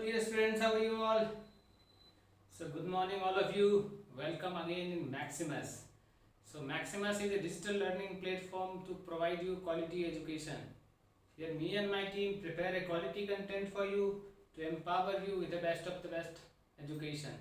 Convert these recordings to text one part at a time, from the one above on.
dear students, how are you all? So good morning all of you. Welcome again in Maximus. So Maximus is a digital learning platform to provide you quality education. Here me and my team prepare a quality content for you to empower you with the best of the best education.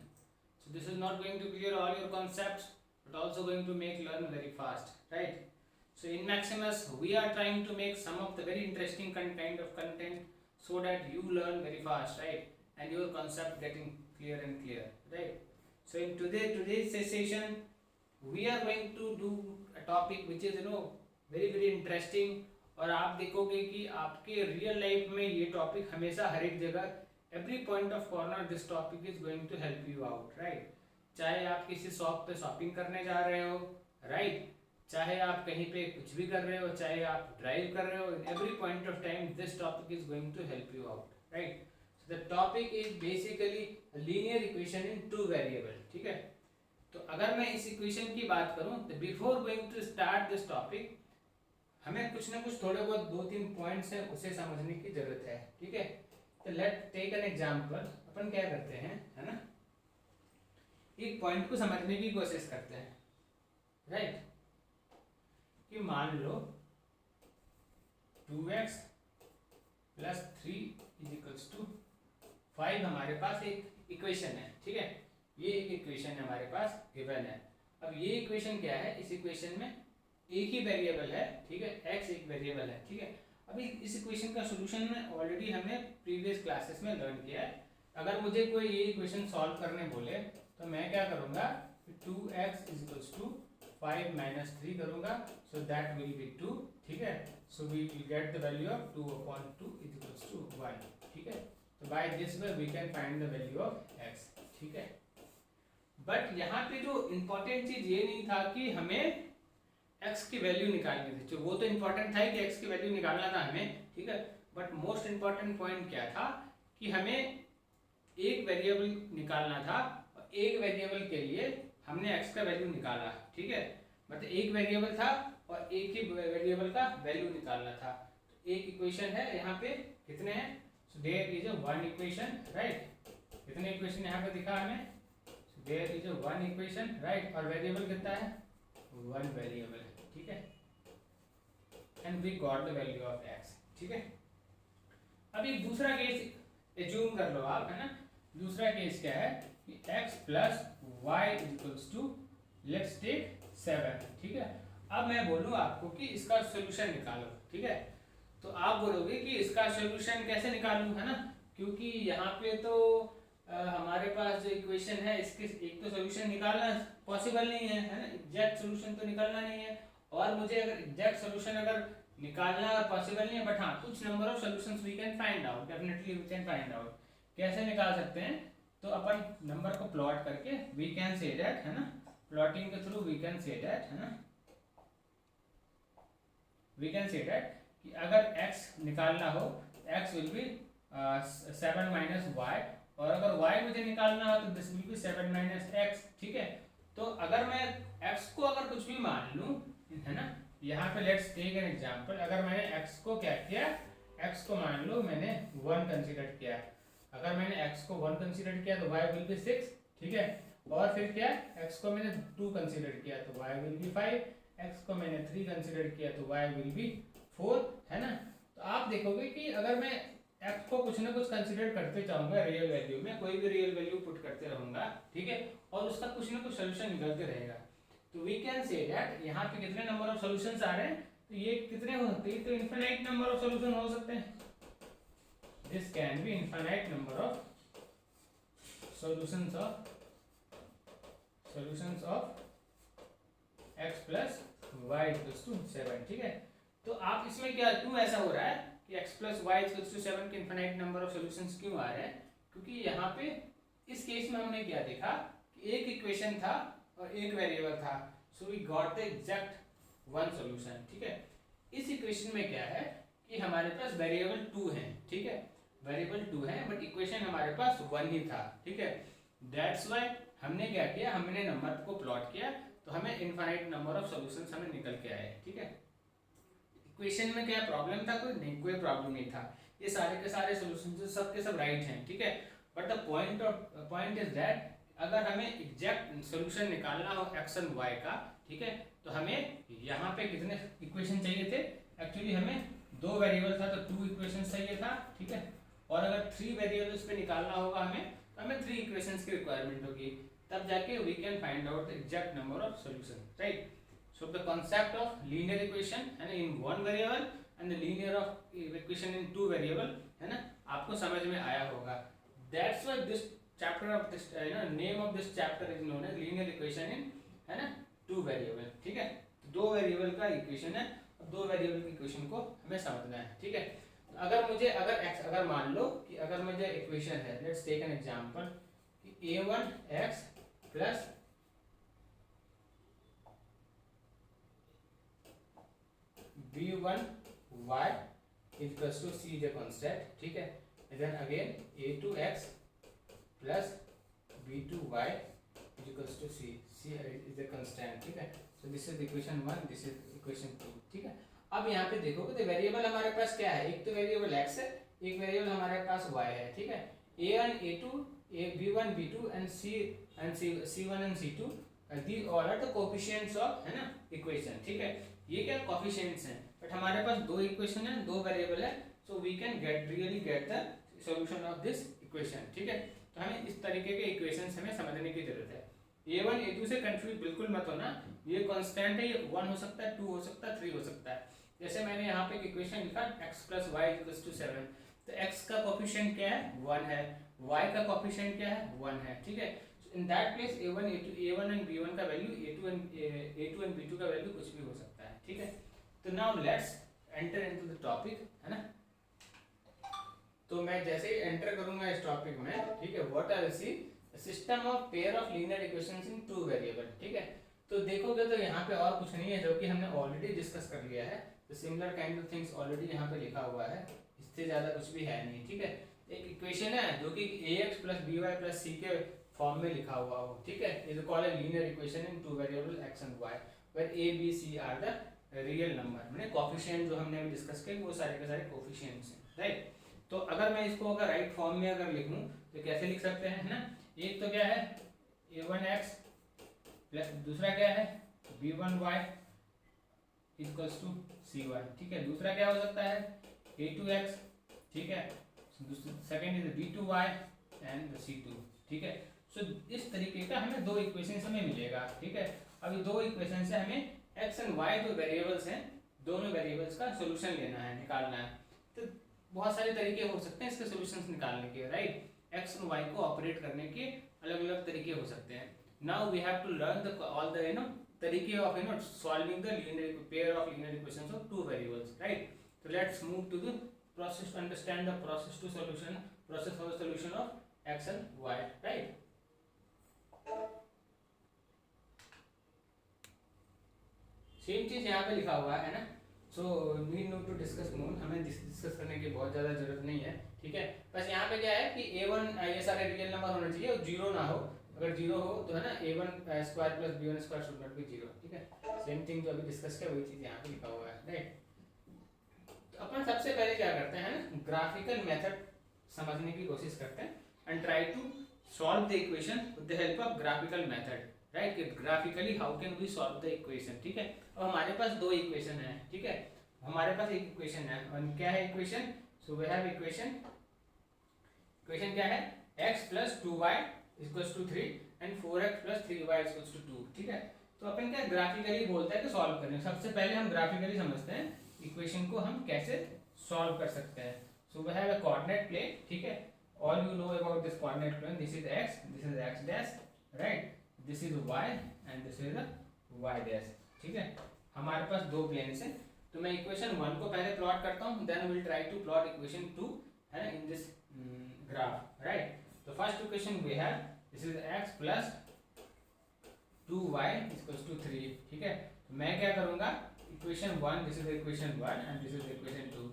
So this is not going to clear all your concepts but also going to make learn very fast, right? So in Maximus we are trying to make some of the very interesting kind of content so that you learn very fast, right? And your concept getting clear and clear, right? So in today's session we are going to do a topic which is very interesting. और आप देखोगे कि आपके real life में ये topic हमेशा हर एक जगह every point of corner this topic is going to help you out, right? चाहे आप किसी शॉप पे शॉपिंग करने जा रहे हो, राइट? चाहे आप कहीं पे कुछ भी कर रहे हो, चाहे आप ड्राइव कर रहे हो, in every point of time this topic is going to help you out, right? So the topic is basically linear equation in two variable, ठीक है? तो अगर मैं इस इक्वेशन की बात करूं तो before going to start this topic हमें कुछ ना कुछ थोड़े बहुत 2-3 पॉइंट्स हैं उसे समझने की जरूरत है, ठीक है? तो लेट टेक एन एग्जांपल. अपन क्या करते हैं, है ना, एक पॉइंट को समझने की कोशिश करते हैं, राइट? कि मान लो 2x + 3 = 5 हमारे पास एक इक्वेशन है, ठीक है? ये एक इक्वेशन है हमारे पास गिवन है. अब ये इक्वेशन क्या है, इस इक्वेशन में एक ही वेरिएबल है, ठीक है? x एक वेरिएबल है, ठीक है? अभी इस इक्वेशन का सॉल्यूशन में ऑलरेडी हमने प्रीवियस क्लासेस में लर्न किया है. अगर मुझे कोई ये इक्वेशन सॉल्व करने बोले तो मैं क्या करूँगा, 2x = 5 - 3 करूँगा, सो दैट विल बी 2, ठीक है? So we will get the value of 2/2 = 1, ठीक है? तो by this way we can find the value of x, ठीक है? बट यहाँ पे जो इम्पोर्टेंट चीज ये नहीं था कि हमें x की वैल्यू निकालनी थी. जो वो तो इम्पोर्टेंट था कि x की वैल्यू निकालना था हमें, ठीक है? बट मोस्ट इम्पोर्टेंट पॉइंट क्या था कि हमें एक वेरिएबल निकालना था और एक वेरिएबल के लिए हमने x का वैल्यू निकाला, ठीक है? मतलब एक वेरिएबल था और एक ही वेरिएबल का वैल्यू निकालना था. तो एक इक्वेशन है यहाँ पे, कितने हैं? So there is a one equation, right? कितने इक्वेशन यहाँ पे दिखा हमें? There is a one equation, right? और वेरिएबल कितना है? वन वेरिएबल है, ठीक है? And we got the value of x, ठीक है? अब एक दूसरा केस एज्यूम कर लो आप, है ना? दूसरा केस क्या है कि x + y = लेट्स टेक 7, ठीक है? अब मैं बोलूँ आपको कि इसका सोल्यूशन निकालो, ठीक है? तो आप बोलोगे कि इसका सोल्यूशन कैसे निकालूं, है ना? क्योंकि यहाँ पे तो हमारे पास जो इक्वेशन है इसके एक तो सोल्यूशन निकालना पॉसिबल नहीं है, है ना? एग्जैक्ट सोल्यूशन तो निकालना नहीं है. और मुझे अगर एग्जैक्ट सोल्यूशन अगर निकालना पॉसिबल नहीं है, बट हाँ कुछ number of solutions we can find out, definitely we can find out. कैसे निकाल सकते हैं? तो अपन नंबर को प्लॉट करके वी कैन से दैट, है ना, प्लॉटिंग के through we can say that, है ना, वी कैन से दैट कि अगर x निकालना हो x विल बी 7 - y, और अगर y मुझे निकालना हो तो दिस विल बी 7 - x, ठीक है? तो अगर मैं x को अगर कुछ भी मान लूं, है ना, यहाँ पे लेट्स टेक एन एग्जांपल. अगर मैंने x को क्या किया, x को मान लो मैंने 1 कंसीडर किया. अगर मैंने x को 1 कंसीडर किया तो y विल बी 6, ठीक है? और फिर क्या, x को मैंने 2 कंसीडर किया तो y विल बी 5, x को मैंने 3 कंसीडर किया तो y विल बी 4, है ना? तो आप देखोगे कि अगर मैं x को कुछ ना कुछ कंसीडर करते जाऊंगा रियल वैल्यू में, कोई भी रियल वैल्यू पुट करते रहूंगा, ठीक है? और उसका कुछ ना कुछ सोल्यूशन निकलते रहेगा. तो वी कैन से दैट यहाँ पे कितने नंबर ऑफ सॉल्यूशंस आ रहे हैं, तो ये कितने हो सकते हैं? तो इनफिनिट नंबर ऑफ सॉल्यूशन हो सकते हैं. This can B infinite number of solutions of x + y = 7, ठीक है? तो आप इसमें क्या, क्यों ऐसा हो रहा है कि x + y = 7 के इनफिनिट नंबर ऑफ सॉल्यूशंस क्यों आ रहे हैं? क्योंकि यहाँ पे इस केस में हमने क्या देखा कि एक इक्वेशन था और एक वेरिएबल था, so we got the exact one solution, ठीक है? इस इक्वेशन में क्या है कि हमारे पास वेरिएबल 2 है, ठीक है? वेरिएबल 2 है बट इक्वेशन हमारे पास 1 ही था, ठीक है? दैट्स व्हाई हमने क्या किया, हमने नंबर को प्लॉट किया तो हमें इनफाइनाइट नंबर ऑफ सॉल्यूशंस हमें निकल के आए, ठीक है? इक्वेशन में क्या प्रॉब्लम था? कोई नहीं, कोई प्रॉब्लम नहीं था. ये सारे के सारे सॉल्यूशंस सब के सब राइट हैं, ठीक है? But the point is that अगर हमें एग्जैक्ट सोल्यूशन निकालना हो एक्स एंड वाई का, ठीक है, तो हमें यहाँ पे कितने इक्वेशन चाहिए थे? एक्चुअली हमें 2 वेरिएबल था तो 2 इक्वेशन चाहिए था, ठीक है, और अगर 3 वेरिएबल्स पे निकालना होगा हमें तो हमें 3 इक्वेशंस की रिक्वायरमेंट होगी, तब जाके we can find out the exact number of solution, right. So the concept of linear equation है ना in 1 variable and the linear of equation in 2 variable, है ना, आपको समझ में आया होगा। That's why this chapter of this name of this chapter is known as linear equation in, है ना, 2 वेरिएबल, ठीक है। 2 वेरिएबल का इक्वेशन है, 2 वेरिएबल की इक्वेशन को हमें समझना है, ठीक है। अगर मान लो कि अगर मुझे इक्वेशन है, लेट्स टेक एन एग्जांपल कि a1x plus b1y equals to c is a constant, ठीक है, then again a2x plus b2y equals to c is a constant, ठीक है। So this is equation 1, this is equation 2, ठीक है। अब यहाँ पे देखोगे तो वेरिएबल हमारे पास क्या है, एक तो वेरिएबल x है, एक वेरिएबल हमारे पास y है, ठीक है। a1 a2 b1 b2 and c1 and c2 these all are the coefficients of, है ना, इक्वेशन, ठीक है। ये क्या कोएफिशिएंट्स हैं, बट हमारे पास 2 इक्वेशन है, 2 वेरिएबल है, so we can really get the solution of this equation, ठीक है। तो हमें इस तरीके के इक्वेशंस हमें समझने की जरूरत है। a1 a2 से कंफ्यूज बिल्कुल मत होना, ये कांस्टेंट है, ये 1 हो सकता है, 2 हो सकता है, 3 हो सकता है। जैसे मैंने यहाँ पे एक इक्वेशन लिखा x + y = 7, तो x का कोएफिशिएंट क्या है, 1 है, y का कोएफिशिएंट क्या है, 1 है, ठीक है। In that place a1 and b1 का वैल्यू, a2 एंड b2 का वैल्यू कुछ भी हो सकता है, ठीक है। तो now let's enter into the topic, है ना। तो मैं जैसे ही एंटर करूंगा इस टॉपिक में, ठीक है, what are C system of pair of linear equations in 2 variable, ठीक है। तो देखोगे तो यहाँ पे और कुछ नहीं है जो कि हमने ऑलरेडी डिस्कस कर लिया है, तो similar kind of things already यहाँ पे लिखा हुआ है, इससे ज्यादा कुछ भी है नहीं, ठीक है। एक इक्वेशन है जो कि ax + by + c के फॉर्म में लिखा हुआ हो, ठीक है, is called a linear equation in 2 variable x and y where a b c are the real number, माने कोएफिशिएंट जो हमने अभी डिस्कस किए वो सारे के सारे कोएफिशिएंट्स हैं, राइट। तो अगर मैं इसको अगर राइट फॉर्म में अगर लिखूं तो कैसे लिख सकते हैं, है ना। एक तो क्या है a1x प्लस दूसरा क्या है b1y इक्वल्स टू c1, ठीक है। दूसरा क्या हो सकता है a2x, ठीक है, second is b2y and c2, ठीक है। सो इस तरीके का हमें 2 इक्वेशंस हमें मिलेगा, ठीक है। अभी 2 इक्वेशन से हमें x एंड y जो वेरिएबल्स हैं, दोनों वेरिएबल्स का सॉल्यूशन लेना है, निकालना है। तो बहुत सारे तरीके हो सकते हैं इसके सॉल्यूशंस निकालने के, राइट। x और y को ऑपरेट करने के अलग-अलग तरीके हो सकते हैं। Now we have to learn the all the तरीके of solving the linear pair of linear equations of 2 variables, right. तो let's move to the process to understand the process for the solution of x and y, right. Same चीज यहाँ पे लिखा हुआ है ना। So we need to discuss मोर, हमें discuss करने की बहुत ज़्यादा जरूरत नहीं है, ठीक है। बस यहाँ पे क्या है कि a1 ये सारे रियल नंबर होने चाहिए और 0 ना हो, अगर 0 हो तो है ना a1² + b1² should not be 0, ठीक है। सेम थिंग जो अभी डिस्कस किया वही चीज़ यहाँ पे लिखा हुआ है, राइट। तो अपन सबसे पहले क्या करते हैं ना, ग्राफिकल मेथड समझने की कोशिश करते हैं and try to solve the equation with the help of graphical method, right. कि graphically how can we solve the equation, ठीक है। और हमारे पास 2 इक्वेशन है, ठीक है, हमारे पास एक इक्वेशन है, और क्या है equation, so we have equation क्या है x + 2y = 3 and 4x + 3y = 2, ठीक है। तो अपन क्या ग्राफिकली बोलता है कि सॉल्व करने, सबसे पहले हम ग्राफिकली समझते हैं इक्वेशन को हम कैसे सॉल्व कर सकते हैं। So we have a coordinate plane, ठीक है, all you know about this coordinate plane, this is x dash, right, this is y and this is y dash, ठीक है। हमारे पास 2 प्लेन्स हैं, तो मैं इक्वेशन 1 को पहले प्लॉट करता हूँ, then will try to plot equation 2, है ना, इन दिस ग्राफ, राइट। तो first equation we have this is x + 2y = 3, ठीक है। तो मैं क्या करूँगा, equation 1, this is equation 1 and this is equation 2,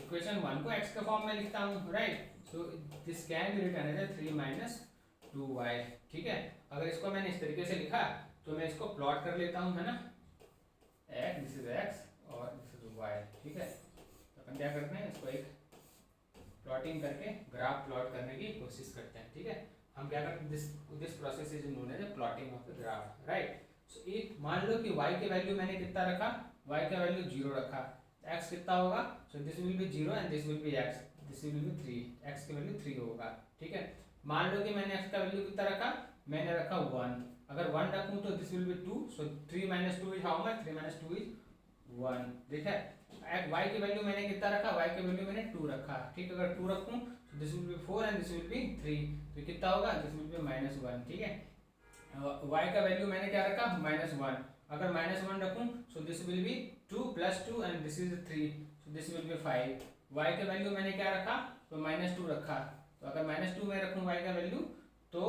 equation 1 को x के फॉर्म में लिखता हूँ, right. So this can be written as 3 - 2y, ठीक है। अगर इसको मैंने इस तरीके से लिखा तो मैं इसको प्लॉट कर लेता हूँ, है ना, दिस इज x और दिस इज y, ठीक है। तो अपन क्या करते हैं, इसको एक प्लॉटिंग करके ग्राफ प्लॉट करने की कोशिश करते हैं, ठीक है। हम क्या करते हैं, this process is known as plotting of the graph, right. So एक मान लो कि y के वैल्यू मैंने कितना रखा, y का वैल्यू 0 रखा, x कितना होगा, सो this will be 0 and this will B x, this will B 3, x की वैल्यू 3 होगा, ठीक है। मान लो कि मैंने x का वैल्यू कितना रखा, मैंने रखा 1, अगर 1 रखूं तो this will be 2, so 3 - 2 is how much, 3 - 2 is 1, ठीक है। y की वैल्यू मैंने कितना रखा, y की वैल्यू मैंने 2 रखा, ठीक है। अगर 2 रखूं तो this will B 4 and this will B 3, तो कितना होगा, दिस विल बी -1, ठीक है। y का वैल्यू मैंने क्या रखा, -1, अगर -1 रखूं सो this will be 2 + 2 and this is 3, so this will B 5। y का वैल्यू मैंने क्या रखा, तो -2 रखा, तो अगर -2 में रखूं y का वैल्यू तो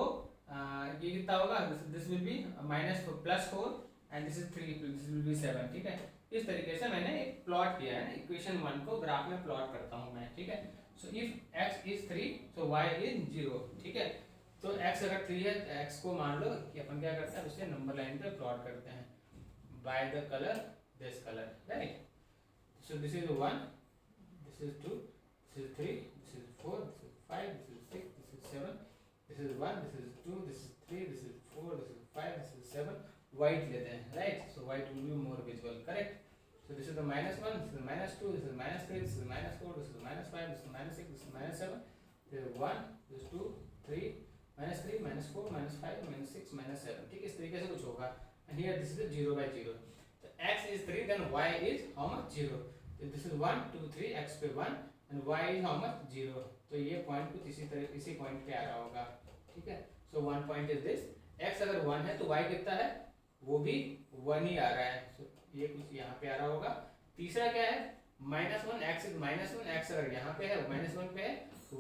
ये कितना होगा, this will B +4 and this is 3, this will B 7, ठीक है। इस तरीके से मैंने एक प्लॉट किया है, इक्वेशन 1 को ग्राफ में प्लॉट करता हूं मैं, ठीक है। So if x is 3 so y is 0, ठीक है। तो x अगर 3 है तो x को मान लो कि अपन क्या करते हैं, उसे नंबर लाइन पे प्लॉट करते हैं by the colour, this colour, right. So this is 1, this is 2, this is 3, this is 4, this is 5, this is 6, this is 7, this is 1, this is 2, this is 3, this is 4, this is 5, this is 7, white लेते हैं, right. So white will be more visible, correct. So this is the -1, this is the -2, this is -3, this is -4, this is -5, this is -6, this is -7, this is 1, this is 2, 3, -3, -4, -5, -6, -7, ठीक है। इस तरीके से कुछ होगा, and here this is 0/0, so x is 3 then y is how much, 0, so this is 1 2 3, x पे 1 and y is how much, 0, तो ये पॉइंट कुछ इसी तरह इसी पॉइंट पे आ रहा होगा, ठीक है। so one point is this, x अगर 1 है तो y कितना है, वो भी 1 ही आ रहा है, so ये कुछ यहाँ पे आ रहा होगा। तीसरा क्या है, -1, x इज -1, x अगर यहाँ पे है -1 पे है,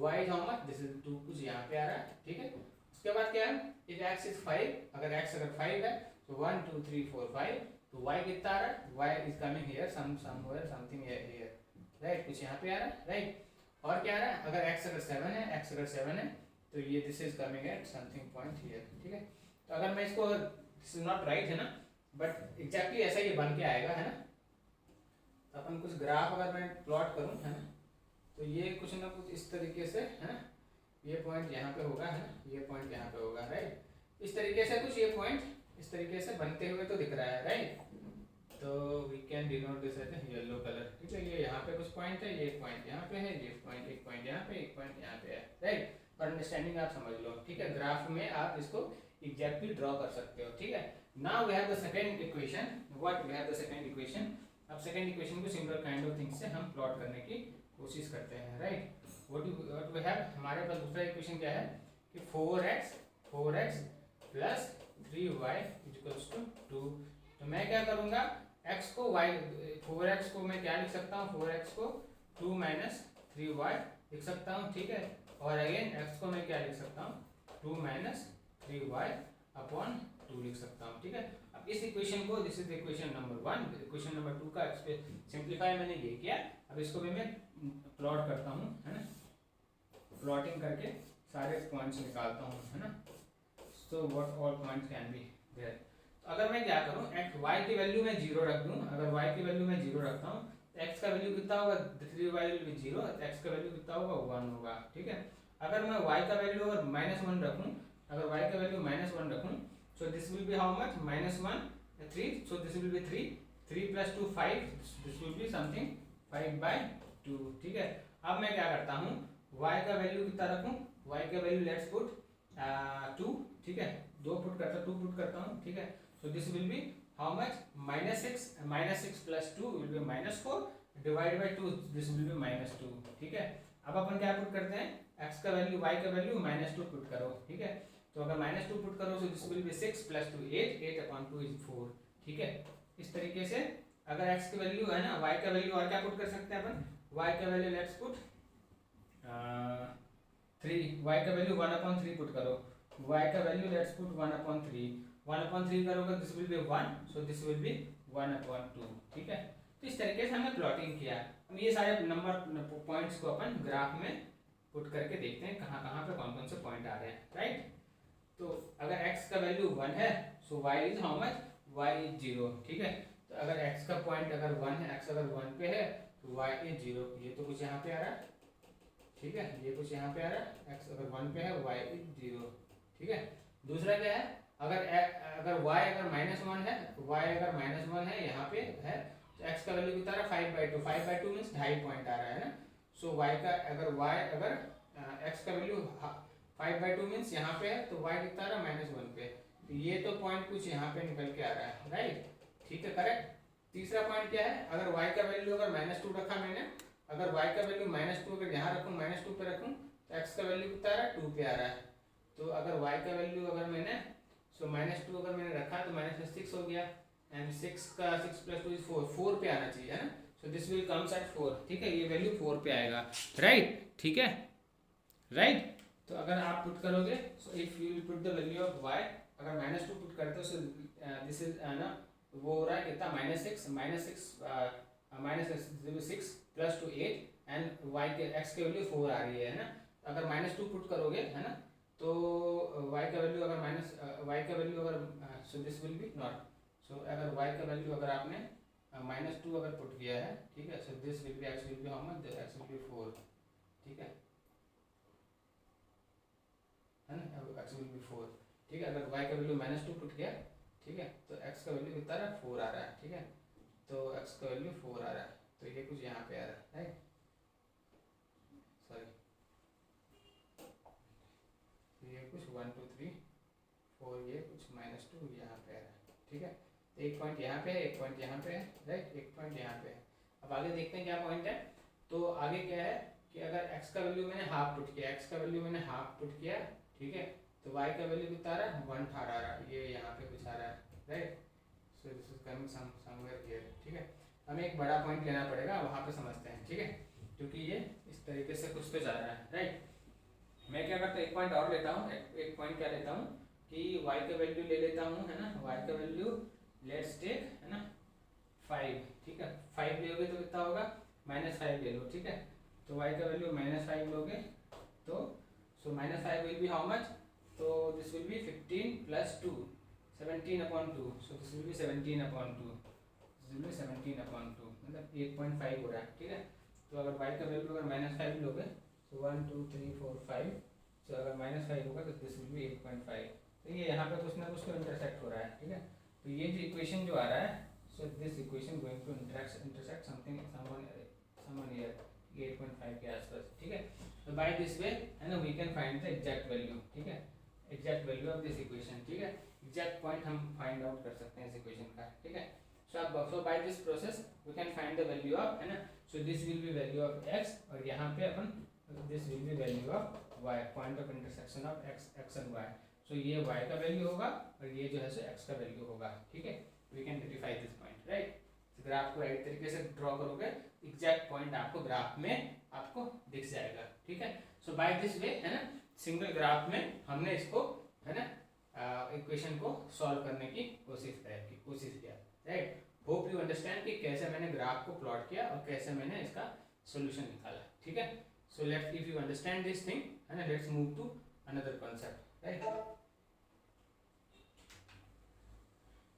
y is how much, this is 2, कुछ यहाँ पे आ रहा है, ठीक है। उसके बाद क्या है, इफ x इज 5, अगर x अगर 5 है तो 1 2 3 4 5, तो y कितना आ रहा है, y is coming here somewhere something here, right, कुछ यहाँ पे आ रहा है, राइट। और क्या आ रहा है, अगर x अगर 7 है, x अगर 7 है तो ये this is coming at something point here, ठीक है। तो अगर मैं इसको, दिस इज नॉट राइट है ना, बट एग्जैक्टली ऐसा ये बन के आएगा, है ना। तो अपन कुछ ग्राफ अगर मैं प्लॉट करूं, है ना, तो ये कुछ ना कुछ इस तरीके से, है ना, ये पॉइंट यहाँ पे होगा, है ना, ये पॉइंट यहाँ पे होगा, राइट। इस तरीके से कुछ ये पॉइंट इस तरीके से बनते हुए तो दिख रहा है, राइट। तो we can denote this as yellow colour, ठीक है। ये यहाँ पे कुछ पॉइंट है, ये पॉइंट यहाँ पे है, ये पॉइंट, एक पॉइंट यहाँ पे, एक पॉइंट यहाँ पे है, राइट। और अंडरस्टैंडिंग आप समझ लो, ठीक है। ग्राफ में आप इसको एग्जैक्टली ड्रॉ कर सकते हो, ठीक है। Now we have the second equation, what we have the second equation. अब सेकंड इक्वेशन को सिमिलर काइंड ऑफ थिंग्स से हम प्लॉट करने की कोशिश करते हैं, राइट। व्हाट वी हैव, हमारे पास दूसरा इक्वेशन क्या है कि 4x plus 3y equals to 2। तो मैं क्या करूंगा, x को y, 4x को मैं क्या लिख सकता हूँ, 4x को 2 - 3y लिख सकता हूँ, ठीक है। और अगेन x को मैं क्या लिख सकता हूँ, 2 - 3y अपॉन 2 लिख सकता हूँ, ठीक है। अब इस इक्वेशन को, this is equation number 1, equation number 2 का सिंप्लीफाई मैंने ये किया। अब इसको भी मैं प्लॉट करता हूँ, है ना, प्लॉटिंग करके सारे पॉइंट्स निकालता हूँ, है ना। So what all points can be there. तो अगर मैं क्या करूँ, y की वैल्यू मैं 0 रख दूँ, अगर y की वैल्यू मैं 0 रखता हूँ तो x का वैल्यू कितना होगा, 3y विल बी 0, तो x का वैल्यू कितना होगा, 1 होगा, ठीक है। अगर मैं y का वैल्यू अगर -1 रखूँ, अगर y का वैल्यू -1 रखूँ, so this will be how much, -1 3, so this will be 3 + 2 5, this will be something 5/2, ठीक है। अब मैं क्या करता हूँ, y का वैल्यू कितना रखूँ, y का वैल्यू लेट्स पुट 2, ठीक है, 2 पुट करता हूँ, ठीक है। so this will be how much, -6 + 2 will be -4 divided by 2, this will be -2, ठीक है। अब अपन क्या पुट करते हैं, x का वैल्यू, y का वैल्यू -2 पुट करो, ठीक है। तो अगर -2 पुट करो तो दिस विल बी 6 + 2 8/2 इज 4, ठीक है। इस तरीके से अगर x की वैल्यू है ना, y का वैल्यू और क्या पुट कर सकते हैं अपन, y का वैल्यू लेट्स पुट 3, y का वैल्यू 1/3 पुट करो, y का वैल्यू लेट्स पुट 1/3 करोगे this will B 1, so this will B 1/2, ठीक है। तो इस तरीके से हमने प्लॉटिंग किया। अब ये सारे नंबर पॉइंट्स को अपन ग्राफ में पुट करके देखते हैं कहाँ कहाँ पे कौन कौन से पॉइंट आ रहे हैं, राइट। तो अगर x का वैल्यू 1 है सो y is how much, y is 0, ठीक है। तो अगर x का पॉइंट अगर 1 है, x अगर 1 पे है तो y इज 0, ये तो कुछ यहाँ पे आ रहा है, ठीक है, ये कुछ यहाँ पे आ रहा है, x अगर 1 पे है y इज 0, ठीक है। दूसरा क्या है, अगर y अगर -1 है, y अगर -1 है यहाँ पे है, तो x का वैल्यू कितना आ रहा है 5/2, 5/2 मीन्स 2.5 पॉइंट आ रहा है ना। सो y अगर x का वैल्यू 5/2 मीन्स यहाँ पे है, तो y कितना आ रहा है -1 पे, तो ये तो पॉइंट कुछ यहाँ पे निकल के आ रहा है, राइट, ठीक है, करेक्ट। तीसरा पॉइंट क्या है, अगर y का वैल्यू अगर -2 रखा मैंने, अगर y का वैल्यू -2 अगर यहाँ रखूँ, -2 पे रखूँ, तो x का वैल्यू कितना आ रहा है 2 पे आ रहा है। तो अगर y का वैल्यू अगर मैंने -2 अगर मैंने रखा तो -6 हो गया, एंड 6 + 2 इज 4 पे आना चाहिए, है ना। So this will comes at 4, ठीक है, ये वैल्यू 4 पे आएगा, राइट, ठीक है, राइट। तो अगर आप पुट करोगे, सो if you will put the value of y, अगर -2 पुट करते हो, सो दिस इज ना, वो हो रहा है कितना -6 -6 + 2 8, एंड y के x के वैल्यू 4 आ रही है ना। अगर -2 पुट करोगे, है ना, तो y का वैल्यू अगर y का वैल्यू अगर so this will be not, so अगर y का वैल्यू अगर आपने -2 अगर पुट किया है, ठीक है, so this will B x will be how much, x will be 4, ठीक है ना, x विल बी 4, ठीक है। अगर y का वैल्यू -2 पुट किया, ठीक है, तो x का वैल्यू कितना आ रहा है 4 आ रहा है, ठीक है, तो x का वैल्यू 4 आ रहा है, तो ये कुछ यहाँ पे आ रहा है, राइट, सॉरी, ये कुछ 1 2 3 4, ये कुछ -2 यहाँ पे आ रहा है, ठीक है। एक पॉइंट यहाँ पे है, एक पॉइंट यहाँ पे है, राइट, एक पॉइंट यहाँ पे है। अब आगे देखते हैं क्या पॉइंट है। तो आगे क्या है कि अगर x का वैल्यू मैंने हाफ पुट किया, x का वैल्यू मैंने हाफ पुट किया, ठीक है, तो y का वैल्यू कितना आ रहा है 1 आ रहा है, ये यहाँ पे कुछ आ रहा है, right, so this is coming somewhere here, ठीक है। हमें एक बड़ा पॉइंट लेना पड़ेगा, वहाँ पे समझते हैं, ठीक है, क्योंकि ये इस तरीके से कुछ तो जा रहा है, राइट। मैं क्या करता हूँ, एक पॉइंट और लेता हूँ, एक पॉइंट क्या लेता हूँ कि y का वैल्यू ले लेता हूँ, है ना, y का वैल्यू लेट्स टेक, है ना 5, ठीक है, 5 लोगे तो कितना होगा -5 ले लो, ठीक है, तो y का वैल्यू -5 लोगे, तो सो -5 विल बी हाउ मच, तो this will B 15 + 2 17/2, so this will B 17/2, this will B 17/2, मतलब 8.5 हो रहा है, ठीक है। तो अगर y का वैल्यू अगर -5 लोगे, तो 1 2 3 4 5, सो अगर -5 होगा तो दिस विल बी 8.5, तो ये यहाँ पे कुछ ना कुछ तो इंटरसेक्ट हो रहा है, ठीक है। तो ये जो इक्वेशन जो आ रहा है, so this equation going to intersect someone here 8.5 के आसपास, ठीक है। तो बाय दिस वे, है ना, we can find the exact value, ठीक है, exact value of this equation, ठीक है, एग्जैक्ट पॉइंट हम फाइंड आउट कर सकते हैं इस इक्वेशन का, ठीक है। So by this process we can find the value of, है ना, so this will be value of x, और यहाँ पे अपन this will be value of y, point of intersection of x and y। So ये y का value होगा और ये जो है सो x का वैल्यू होगा, ठीक है। We can verify this point, right. Graph को राइट तरीके से ड्रॉ करोगे, एग्जैक्ट पॉइंट आपको ग्राफ में आपको दिख जाएगा, ठीक है। सो बाय दिस वे, है ना, सिंगल ग्राफ में हमने इसको, है ना, इक्वेशन को सॉल्व करने की कोशिश किया, राइट। होप यू अंडरस्टैंड कि कैसे मैंने ग्राफ को प्लॉट किया और कैसे मैंने इसका सोल्यूशन निकाला, ठीक है। So let's, if you understand this thing, है ना, let's move to another concept, right.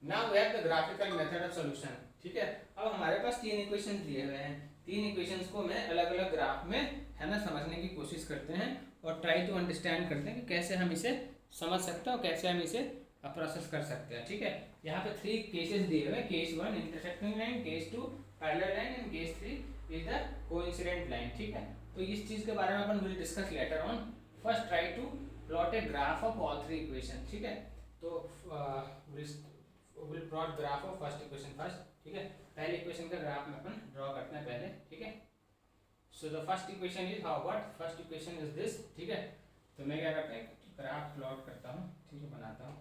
Now we have the graphical method of solution, ठीक है। अब हमारे पास 3 इक्वेशन दिए हुए हैं, 3 इक्वेशंस को मैं अलग अलग ग्राफ में, है ना, समझने की कोशिश करते हैं और ट्राई टू अंडरस्टैंड करते हैं कि कैसे हम इसे समझ सकते हैं और कैसे हम इसे प्रोसेस कर सकते हैं, ठीक है। यहाँ पे 3 केसेस दिए हुए हैं, case 1 intersecting line, case 2 parallel line and case 3 is the coincident line, ठीक है। तो इस चीज के बारे में अपन will discuss later on. First try to plot a graph of all 3 equation, ठीक है। तो will plot graph of first equation first, ठीक है। पहले इक्वेशन का ग्राफ में अपन ड्रॉ करते हैं पहले, ठीक है। So the first equation is how what, first equation is this, ठीक है। तो मैं क्या करता हूँ, ग्राफ प्लॉट करता हूँ, ठीक है, बनाता हूँ।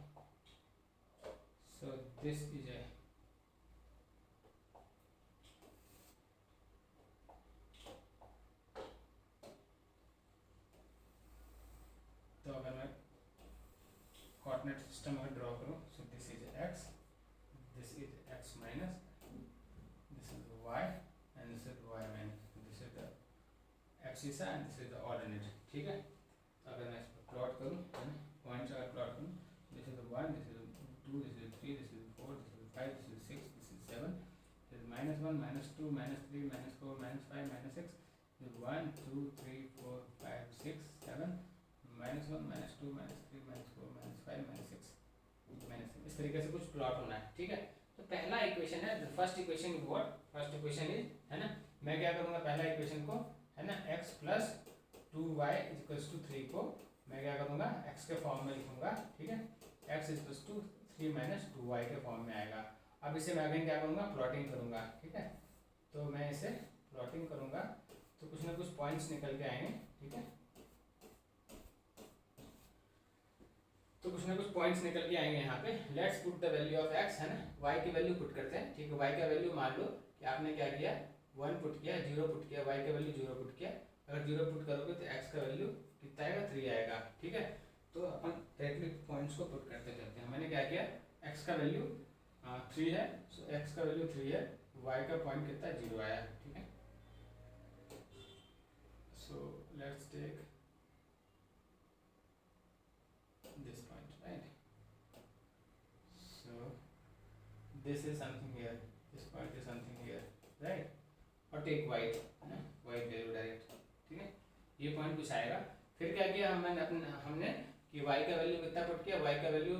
सो दिस इज ए, तो अगर मैं कोऑर्डिनेट सिस्टम अगर ड्रॉ करूँ, सो this is x, this is x minus, this is the y and this is the y minus, this is the axis and this is the ordinate, ठीक है। तो अगर मैं इसको प्लॉट करूँ, पॉइंट्स अगर प्लॉट करूँ, this is the 1, this is the 2, this is the 3, this is the 4, this is the 5, this is 6, this is 7, this is -1, -2, -3, -4, -5, -6, 1 2 3 4 5 6 7 -1 -2 -3 -4 -5 -6 इस तरीके से कुछ प्लॉट होना है, ठीक है। तो पहला इक्वेशन है, first equation what, first equation is, है ना, मैं क्या करूँगा, पहला इक्वेशन को, है ना, x + 2y = 3 को मैं क्या करूँगा, x के फॉर्म में लिखूँगा, ठीक है। x = 3 - 2y के फॉर्म में आएगा। अब इसे मैं अगेन क्या करूँगा, प्लॉटिंग करूँगा, ठीक है। तो मैं इसे प्लॉटिंग करूँगा तो कुछ ना कुछ पॉइंट्स निकल के आएंगे, ठीक है। तो कुछ ना कुछ पॉइंट्स निकल के आएंगे यहाँ पे। Let's put the value of x, है ना, y की वैल्यू पुट करते हैं, ठीक है। y का वैल्यू मान लो कि आपने क्या किया, 1 पुट किया, 0 पुट किया, y का वैल्यू 0 पुट किया। अगर 0 पुट करोगे तो x का वैल्यू कितना आएगा, 3 आएगा, ठीक है। तो अपन डायरेक्टली पॉइंट्स को पुट करते चलते हैं। मैंने क्या किया, x का वैल्यू 3 है, सो x का वैल्यू 3 है, y का पॉइंट कितना, 0 आया, ठीक है। So let's take this point, right? So this is something here, this point is something here, right? और take white, है ना, white ले लो डायरेक्ट, ठीक है। ये पॉइंट कुछ आएगा। फिर क्या किया हमने कि y का वैल्यू कितना पुट किया, y का वैल्यू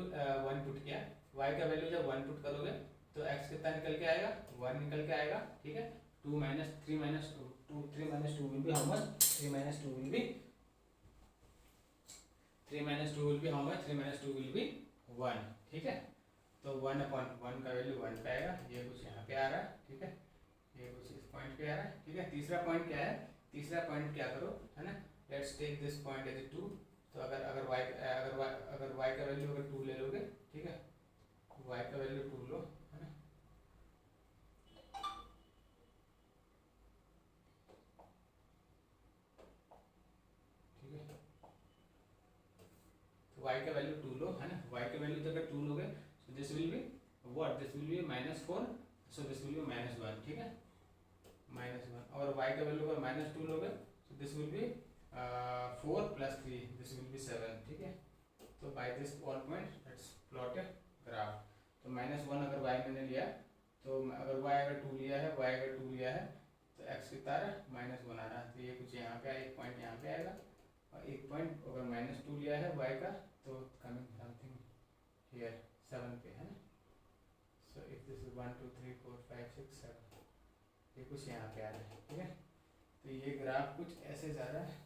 1 पुट किया। y का वैल्यू जब 1 पुट करोगे तो x कितना निकल के आएगा, 1 निकल के आएगा, ठीक है। 2 - 3 - 2 3 - 2 will be how much, 3 - 2 will be 3 - 2 will be how much, 3 - 2 will be 1, ठीक है। तो 1/1 का वैल्यू 1 पे आएगा, ये कुछ यहाँ पे आ रहा है, ठीक है, ये कुछ इस पॉइंट पे आ रहा है, ठीक है। तीसरा पॉइंट क्या है, तीसरा पॉइंट क्या करो, है ना, let's take this point as 2। तो अगर y का वैल्यू अगर 2 ले लोगे, ठीक है, y का वैल्यू 2 लो, है ना, ठीक है। तो y का वैल्यू 2 लो, है ना, y का वैल्यू अगर 2 लोगे so this will be what, this will be -4, so this will be -1, ठीक है, -1। और y का वैल्यू अगर -2 लोगे so this will be 4 + 3, this will be 7, ठीक है। तो by this all point let's plot a graph। तो -1 अगर y मैंने लिया, तो अगर y अगर 2 लिया है, y अगर 2 लिया है तो x कितना आ रहा है, -1 आ रहा है। तो ये कुछ यहाँ पे एक पॉइंट यहाँ पे आएगा, और एक पॉइंट अगर -2 लिया है y का तो कमिंग समथिंग हियर 7 पे, है ना। सो इफ दिस इज 1 2 3 4 5 6 7, ये कुछ यहाँ पे आ रहा है, ठीक है। तो ये ग्राफ कुछ ऐसे जा रहा है,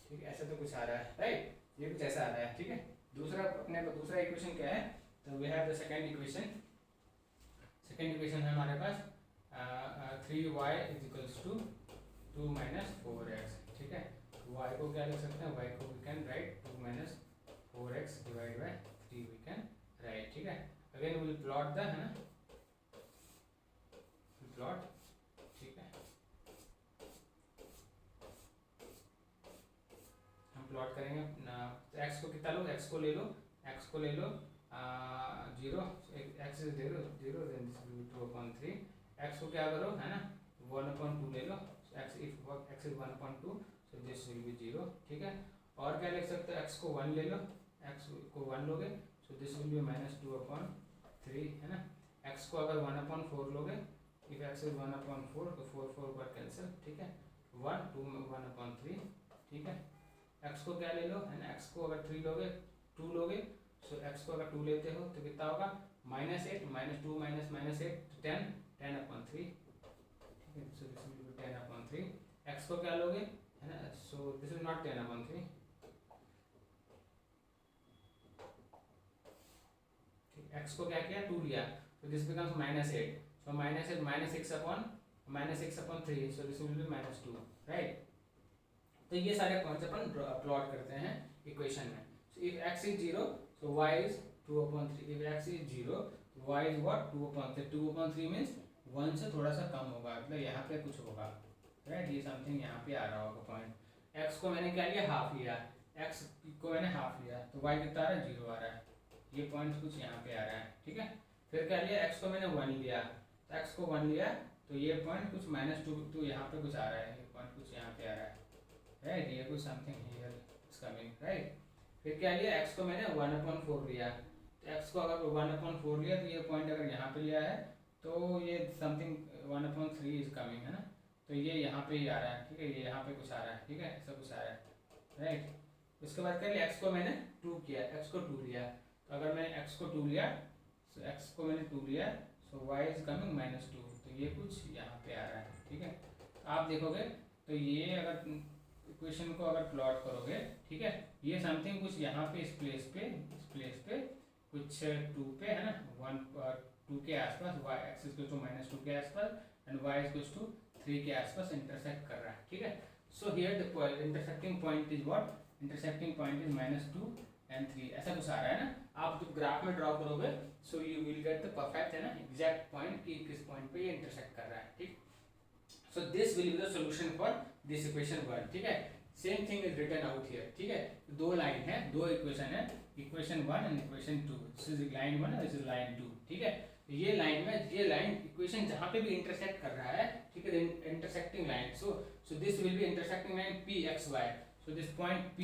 ठीक है, ऐसा तो कुछ आ रहा है, राइट, ये कुछ ऐसा आ रहा है, ठीक है। दूसरा अपने को दूसरा इक्वेशन क्या है, तो we have the second equation. Second equation है हमारे पास 3y = 2 - 4x, ठीक है। y को क्या लिख सकते हैं, y को we can write 2 - 4x divide by 3 we can write, ठीक है। अगेन विल प्लॉट द, है ना, प्लॉट, ठीक है, हम प्लॉट करेंगे ना। तो x को कितना लो, x को ले लो, x को ले लो 0, x is 0 0, then this will be 2/3। x को क्या करो, है ना, 1/2 ले लो, x if x is 1/2 so this will be 0, ठीक है। और क्या लिख सकते हो, x को 1 ले लो, x को 1 लोगे सो दिस विल बी -2/3, है ना। x को अगर 1/4 लोगे, इफ x इज 1/4 तो 4 पर कैंसिल, ठीक है, 1 2 1/3, ठीक है। x को क्या ले लो, है ना, x को अगर 3 लोगे 2 लोगे, सो x को अगर 2 लेते हो तो कितना होगा, -8 -2 -8 10 10/3, ठीक है। So this will B 10/3। x को क्या लोगे, है ना, सो दिस इज नॉट 10/3, ठीक। x को क्या किया, 2 लिया, so this becomes -8, so -8 -6/3, so this will be -2, right। तो ये सारे पॉइंट्स अपन प्लॉट करते हैं इक्वेशन में। so if x is 0 so y is 2/3, if x is 0 y is what, 2/3, 2/3 means 1 से थोड़ा सा कम होगा, मतलब यहाँ पे कुछ होगा, राइट, ये समथिंग यहाँ पे आ रहा होगा पॉइंट। x को मैंने क्या लिया, हाफ लिया, x को मैंने हाफ लिया तो y कितना आ रहा है, 0 आ रहा है, ये पॉइंट कुछ यहाँ पे आ रहा है, ठीक है। फिर क्या लिया, x को मैंने 1 लिया, तो x को 1 लिया तो ये पॉइंट कुछ -2 तो यहाँ पे कुछ आ रहा है, ये पॉइंट कुछ यहाँ पे आ रहा है, राइट, ये कुछ something here is coming, right. फिर क्या लिया, x को मैंने 1/4 लिया, तो x को अगर 1/4 लिया तो ये पॉइंट अगर यहाँ पे लिया है तो ये समथिंग 1/3 इज कमिंग, है ना। तो ये यहाँ पे ही आ रहा है, ठीक है, ये यहाँ पे कुछ आ रहा है, ठीक है, ऐसा कुछ आ रहा है, राइट। उसके बाद कर लिया, एक्स को मैंने 2 किया, एक्स को 2 लिया, तो अगर मैंने एक्स को 2 लिया, सो एक्स को मैंने 2 लिया, सो वाई इज कमिंग -2, तो ये कुछ यहाँ पे आ रहा है, ठीक है। आप देखोगे तो ये अगर इक्वेशन को अगर प्लॉट करोगे, ठीक है, ये समथिंग कुछ यहाँ पे इस प्लेस पे कुछ 2 पे है ना, 2 के आसपास, y एक्स इज टू -2 के आसपास एंड y इज टू 3 के आसपास इंटरसेक्ट कर रहा है, ठीक है। So here the intersecting point is what, intersecting point is -2 and 3, ऐसा कुछ आ रहा है ना। आप जब ग्राफ में ड्रॉ करोगे so you will get the perfect, है ना, एग्जैक्ट पॉइंट कि किस पॉइंट पे ये इंटरसेक्ट कर रहा है, ठीक। So this will be the solution for this equation 1, ठीक है। Same thing is written out here, ठीक है। दो लाइन है, दो इक्वेशन है, equation 1 and equation 2, this is line 1 this is line 2, ठीक है। ये लाइन में, ये लाइन इक्वेशन जहां पे भी इंटरसेक्ट कर रहा है, ठीक है, intersecting line, so this will be intersecting line p x y, so this point p,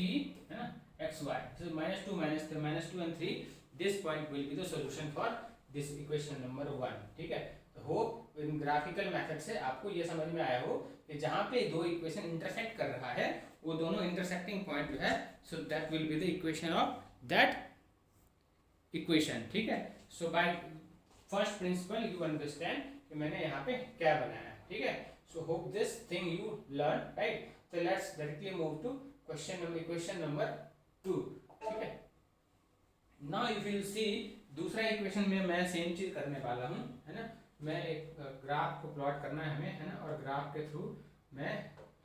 है ना, x y, this is -2 and 3, this point will be the solution for this equation number 1, ठीक है। Hope इन graphical method से आपको ये समझ में आया हो कि जहां पे दो इक्वेशन इंटरसेक्ट कर रहा है वो दोनों इंटरसेक्टिंग पॉइंट जो है, so that will be the equation of that equation, ठीक है। So by first principle you understand कि मैंने यहाँ पे क्या बनाया है, ठीक है। So hope this thing you learn, right. So let's directly move to equation number 2, ठीक है। Now if you see दूसरा इक्वेशन में मैं सेम चीज करने वाला हूँ, है ना। मैं एक ग्राफ को प्लॉट करना है हमें, है ना, और ग्राफ के थ्रू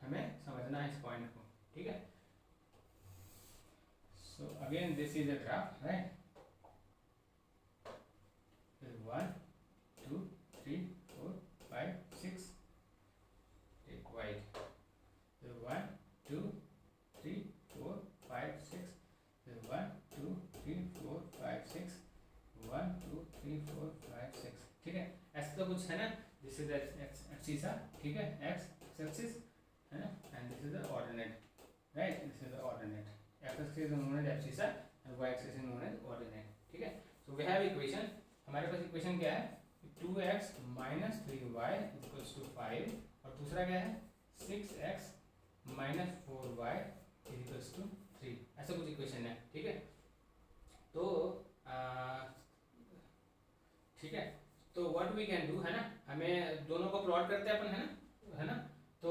हमें समझना है इस पॉइंट को, ठीक है। So again this is a graph, right? 1 2 3 4 5 6, take wide, 1 2 3 4 5 6, 1 2 3 4 5 6, 1 2 3 4 5 6, ठीक है। ऐसा तो कुछ है ना, दिस इज एक्सिस, ठीक है, एक्स एक्सिस, है ना, and this is the ordinate, right, this is the ordinate, x axis is known as axis and y axis is known as ordinate, ठीक है। सो वी हैव इक्वेशन, हमारे पास इक्वेशन क्या है, 2x - 3y = 5, और दूसरा क्या है 6x - 4y = 3, ऐसा कुछ इक्वेशन है, ठीक है। तो ठीक है, तो व्हाट वी कैन डू, है ना, हमें दोनों को प्लॉट करते हैं अपन, है ना। तो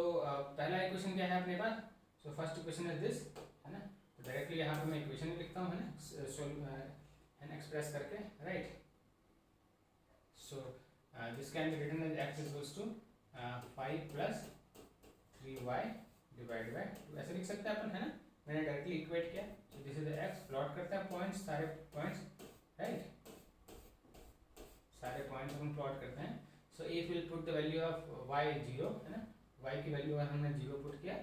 पहला इक्वेशन क्या है अपने पास, so first equation is this, है ना। तो डायरेक्टली यहाँ पे मैं इक्वेशन लिखता हूँ, है ना, एक्सप्रेस करके, right. So this can be written as x = 5 + 3y divide by 2, ऐसे लिख सकते हैं अपन, है ना। मैंने डायरेक्टली इक्वेट किया, सो दिस इज x, प्लॉट करते हैं पॉइंट्स, सारे पॉइंट्स, राइट, सारे पॉइंट्स अपन प्लॉट करते हैं। So if will put the value of y 0, है ना, y की वैल्यू अगर हमने 0 पुट किया,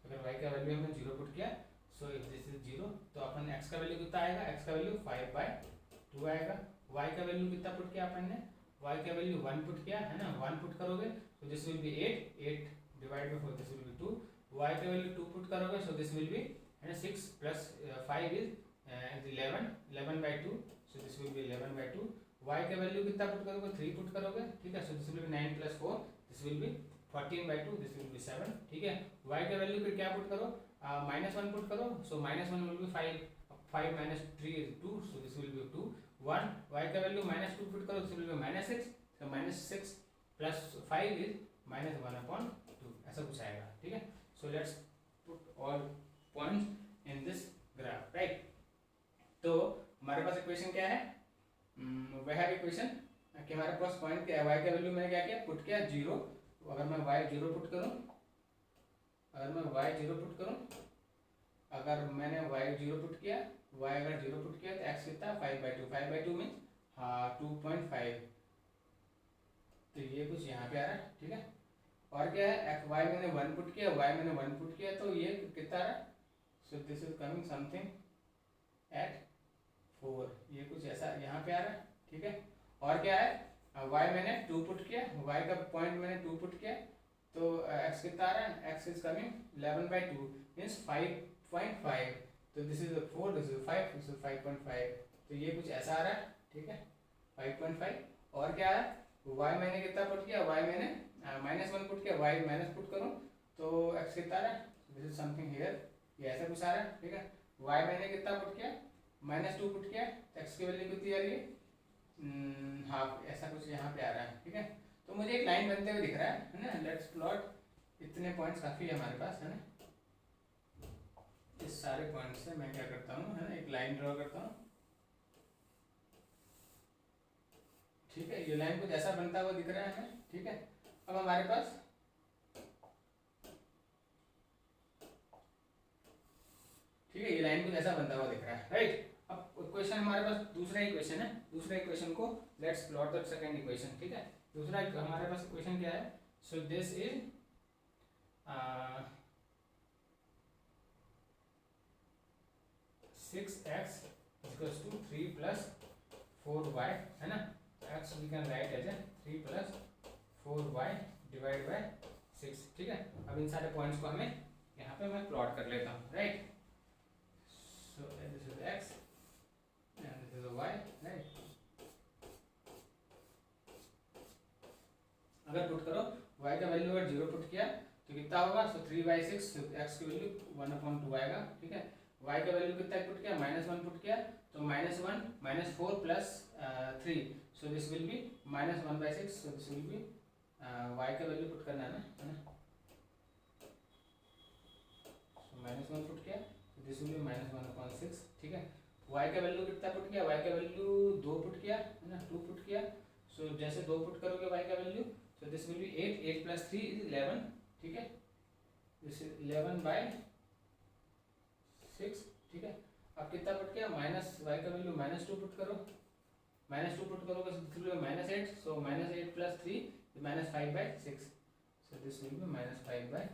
अगर y का वैल्यू हमने 0 पुट किया, सो इफ दिस इज 0, तो अपन x का वैल्यू कितना आएगा, x का वैल्यू 5/2 आएगा। y का वैल्यू कितना पुट किया अपन ने, y का वैल्यू 1 पुट किया, है ना, 1 पुट करोगे तो this will B 8 divide by 4, this will be 2, y का वैल्यू 2 पुट करोगे, सो दिस विल बी, है ना, 6 + 5 is 11/2, so this will B 11/2। y का वैल्यू कितना पुट करोगे, 3 पुट करोगे, ठीक है, so this will B 9 + 4, this will B 14/2, this will B 7, ठीक है। y का वैल्यू फिर क्या पुट करो, -1 पुट करो, सो -1 will be 5 - 3 is 2, so this will be 2 1, y का वैल्यू -2 पुट करो, this will B -6, so -6 + 5 is -1/2, ऐसा कुछ आएगा, ठीक है। So let's put all points in this graph, right. तो हमारे पास इक्वेशन क्या है, वह है इक्वेशन कि हमारे पास पॉइंट क्या है, y का वैल्यू मैंने क्या किया, पुट किया 0, अगर मैं y 0 पुट करूं, अगर मैं y 0 पुट करूं, अगर मैंने y 0 पुट किया, y अगर 0 पुट किया तो x कितना, 5/2, 5/2 मीन्स 2.5, तो ये कुछ यहाँ पे आ रहा है, ठीक है। और क्या है, y मैंने 1 पुट किया, y मैंने 1 पुट किया, तो ये कितना आ रहा है, so this is coming something at 4, ये कुछ ऐसा यहाँ पे आ रहा है, ठीक है। और क्या है, y मैंने 2 पुट किया, y का पॉइंट मैंने 2 पुट किया, तो x कितना आ रहा है, x इज कमिंग 11/2 मीन्स 5.5, तो this is 4, this is 5, this is 5.5, तो ये कुछ ऐसा आ रहा है, ठीक है, 5.5। और क्या है, y मैंने कितना पुट किया, y मैंने -1 पुट किया, y माइनस पुट करूँ तो x कितना आ रहा है, दिस इज समथिंग हियर, ये ऐसा कुछ आ रहा है, ठीक है। y मैंने कितना पुट किया, -2 पुट किया, तो x की वैल्यू कितनी आ रही है, हाफ, ऐसा कुछ यहाँ पे आ रहा है, ठीक है। तो मुझे एक लाइन बनते हुए दिख रहा है ना। लेट्स प्लॉट, इतने पॉइंट्स काफ़ी है हमारे पास, है ना। इस सारे पॉइंट से मैं क्या करता हूँ, है ना, एक लाइन ड्रॉ करता हूँ, ठीक है। ये लाइन कुछ ऐसा बनता हुआ दिख रहा है हमें, ठीक है। अब हमारे पास, ठीक है, ये लाइन कुछ ऐसा बनता हुआ दिख रहा है, राइट। अब इक्वेशन हमारे पास दूसरा इक्वेशन है, दूसरा इक्वेशन को let's plot the second equation, ठीक है। दूसरा हमारे पास इक्वेशन क्या है, so this is 6x equals to 3 plus 4y, है ना। x we can write as 3 plus 4y divide by 6, ठीक है। अब इन सारे पॉइंट्स को हमें यहाँ पे मैं प्लॉट कर लेता हूँ, right. So this is x and this is a y, right। अगर पुट करो y का वैल्यू अगर 0 पुट किया तो कितना होगा, सो 3/6, so x की वैल्यू 1/2 आएगा, ठीक है। y का वैल्यू कितना पुट किया, -1 पुट किया, तो -1 -4 plus 3, so this will B -1/6, so this will B y का वैल्यू पुट करना है ना, सो -1 पुट किया, तो दिस विल बी -1/6, ठीक है। y का वैल्यू कितना पुट किया, y का वैल्यू 2 पुट किया, है ना, 2 पुट किया, सो जैसे 2 पुट करोगे y का value, so this will B 8 plus 3 is 11, ठीक है। दिस इज 11/6, ठीक है। अब कितना पुट किया, माइनस y का वैल्यू -2 पुट करो, -2 पुट करोगे तो this will B -8, so -8 plus 3 -5/6, so this will B -5/6।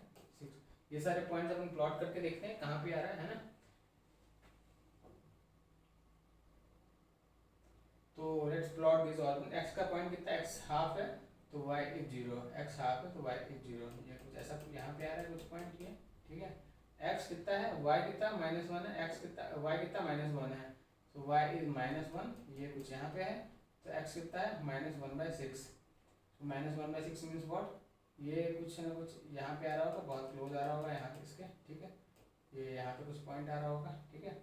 ये सारे पॉइंट्स अपन प्लॉट करके देखते हैं कहाँ पे आ रहा है ना। तो let's plot this organ, x का पॉइंट कितना है, x हाफ है तो y इज 0, x हाफ है तो y इज 0, ये कुछ ऐसा यहाँ पे आ रहा है कुछ पॉइंट ये, ठीक है। x कितना है, y कितना -1 है, x कितना, y कितना -1 है, तो y इज -1, ये कुछ यहाँ पे है, तो x कितना है -1/6, तो -1/6 मीन्स व्हाट, ये कुछ ना कुछ यहाँ पे आ रहा होगा, बहुत क्लोज आ रहा होगा यहाँ पे इसके, ठीक है। ये यहाँ पे कुछ पॉइंट आ रहा होगा, ठीक है।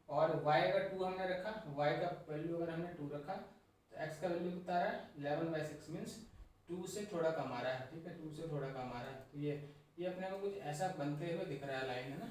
और y अगर 2 हमने रखा, y का वैल्यू अगर हमने 2 रखा, तो x का वैल्यू कितना आ रहा है, 11/6 मीन्स 2 से थोड़ा कम आ रहा है, ठीक है, 2 से थोड़ा कम आ रहा है। तो ये अपने को कुछ ऐसा बनते हुए दिख रहा है लाइन, है ना,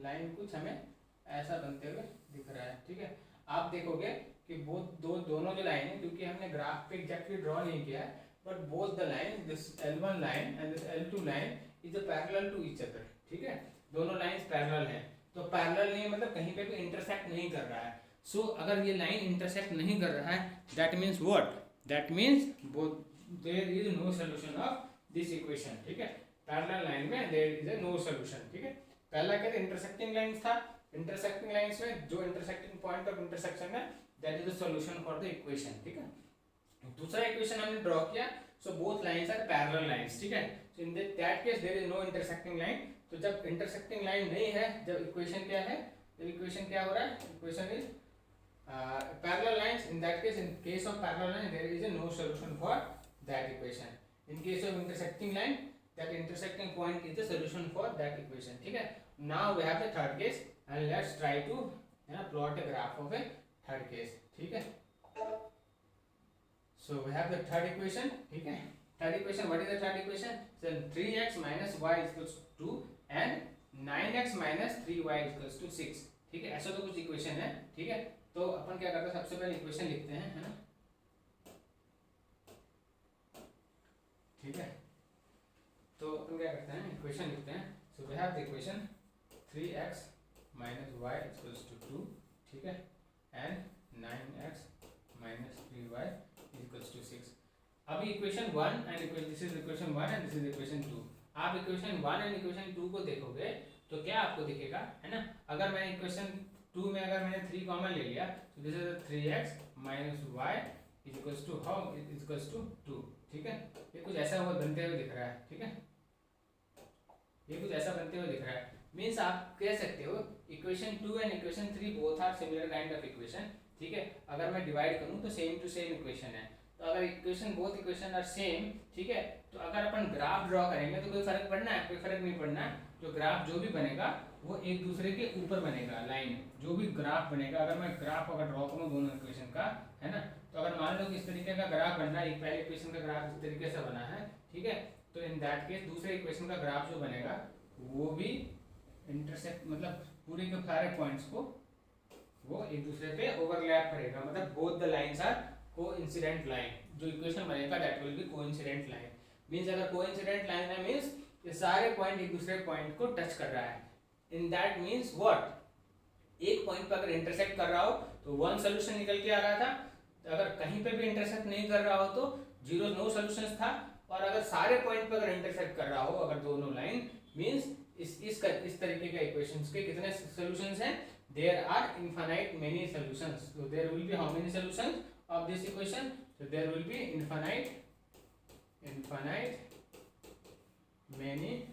लाइन कुछ हमें ऐसा बनते हुए दिख रहा है, ठीक है। आप देखोगे कि दोनों जो लाइन है, क्योंकि हमने ग्राफ पे एग्जैक्टली ड्रॉ नहीं किया है, but both the line, this L1 line and this L2 line is parallel to each other, ठीक है। दोनों लाइंस पैरेलल हैं, तो पैरेलल नहीं मतलब कहीं पे भी इंटरसेक्ट नहीं कर रहा है। सो अगर ये लाइन इंटरसेक्ट नहीं कर रहा है, that means what, that means there is no solution of this equation, ठीक है। पैरेलल लाइन में there is a no solution, ठीक है। पहला क्या था, इंटरसेक्टिंग लाइंस था, इंटरसेक्टिंग लाइंस में जो इंटरसेक्टिंग पॉइंट ऑफ इंटरसेक्शन है that is the solution for the equation, ठीक है। दूसरा इक्वेशन हमने ड्रॉ किया, so both lines are parallel lines, ठीक है। So in that case there is no intersecting line. तो जब इंटरसेक्टिंग लाइन नहीं है, जब इक्वेशन क्या है, जब इक्वेशन क्या हो रहा है, equation is parallel lines, in that case, in case of parallel line there is no solution for that equation. In case of intersecting line, that intersecting point is the solution for that equation, ठीक है। Now we have the third case and let's try to plot a graph of a third case, ठीक है। So we have the third equation, ठीक है। Third equation, what is the third equation? So 3x minus y equals to 2 and 9x minus 3y equals to 6, ठीक है। ऐसा तो कुछ equation है, ठीक है। तो अपन क्या करते हैं, सबसे पहले इक्वेशन लिखते हैं, है ना, ठीक है। तो अपन क्या करते हैं, इक्वेशन लिखते हैं। So we have the equation 3x minus y equals to 2, ठीक है, and 9x minus 3y equals to 6। अभी equation 1 and this is equation 1 and this is equation 2। आप इक्वेशन 1 एंड इक्वेशन 2 को देखोगे तो क्या आपको दिखेगा, है ना। अगर मैं इक्वेशन 2 में अगर मैंने 3 कॉमन ले लिया, तो this is 3x minus y is equals to how is equals to 2, ठीक है। ये कुछ ऐसा हुआ बनते हुए दिख रहा है, ठीक है, ये कुछ ऐसा बनते हुए दिख रहा है। मीन्स आप कह सकते हो equation 2 and equation 3 both are similar kind of equation, ठीक है। अगर मैं डिवाइड करूं तो सेम टू सेम इक्वेशन है। तो अगर equation both equation are same, ठीक है, तो अगर अपन ग्राफ ड्रॉ करेंगे तो कोई फर्क पड़ना है? कोई फर्क नहीं पड़ना। जो ग्राफ जो भी बनेगा वो एक दूसरे के ऊपर बनेगा। लाइन जो भी ग्राफ बनेगा, अगर मैं ग्राफ अगर ड्रॉ करूँ दोनों इक्वेशन का, है ना, तो अगर मान लो कि इस तरीके का ग्राफ बनना है, एक पहले इक्वेशन का ग्राफ इस तरीके से बना है, ठीक है, तो इन दैट केस दूसरे इक्वेशन का ग्राफ जो बनेगा वो भी इंटरसेक्ट, मतलब पूरे के सारे पॉइंट्स को वो एक दूसरे पे ओवरलैप करेगा, मतलब both the lines are coincident line. जो इक्वेशन बनेगा that will be coincident line. Means अगर कोइंसिडेंट लाइन है मींस ये सारे पॉइंट एक दूसरे पॉइंट को टच कर रहा है। इन दैट मींस व्हाट, एक पॉइंट पर अगर इंटरसेक्ट कर रहा हो तो वन सोल्यूशन निकल के आ रहा था, तो अगर कहीं पे भी इंटरसेक्ट नहीं कर रहा हो तो जीरो, नो सोल्यूशंस था। और अगर सारे पॉइंट पर अगर इंटरसेक्ट कर रहा हो अगर दोनों लाइन, मींस इस तरीके के इक्वेशंस के कितने सॉल्यूशंस हैं? There are infinite many solutions. so there will be how many solutions of this equation? so there will be infinite many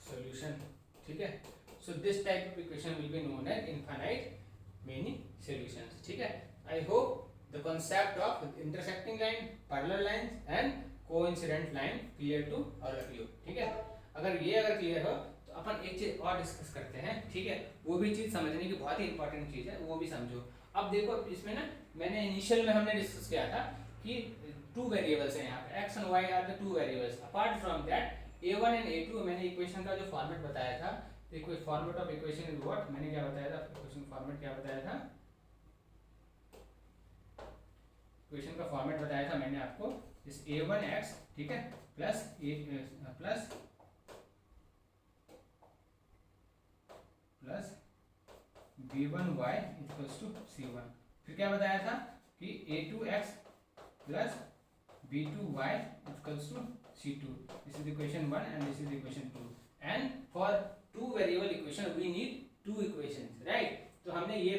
solution, ठीक है। so this type of equation will be known as infinite many solutions, ठीक है। I hope the concept of intersecting line, parallel lines and coincident line clear to all of you, ठीक है। अगर clear हो तो अपन एक चीज और डिस्कस करते हैं, ठीक है, वो भी चीज समझने की बहुत ही इंपॉर्टेंट चीज है, वो भी समझो। अब देखो इसमें ना मैंने इनिशियल में हमने डिस्कस किया था कि टू वेरिएबल्स हैं यहाँ पे, x एंड y आर the two variables. Apart from that a1 and a2 मैंने इक्वेशन का जो फॉर्मेट बताया था, देखो format of equation is what, मैंने क्या बताया था, इक्वेशन फॉर्मेट क्या बताया था, इक्वेशन का फॉर्मेट बताया था मैंने आपको, इस a1x, ठीक है, plus b1y equals to c1। फिर क्या बताया था कि a2x plus b2y equals to c2। This is equation 1 and this is equation 2। And for two variable equation we need two equations, right. तो हमने ये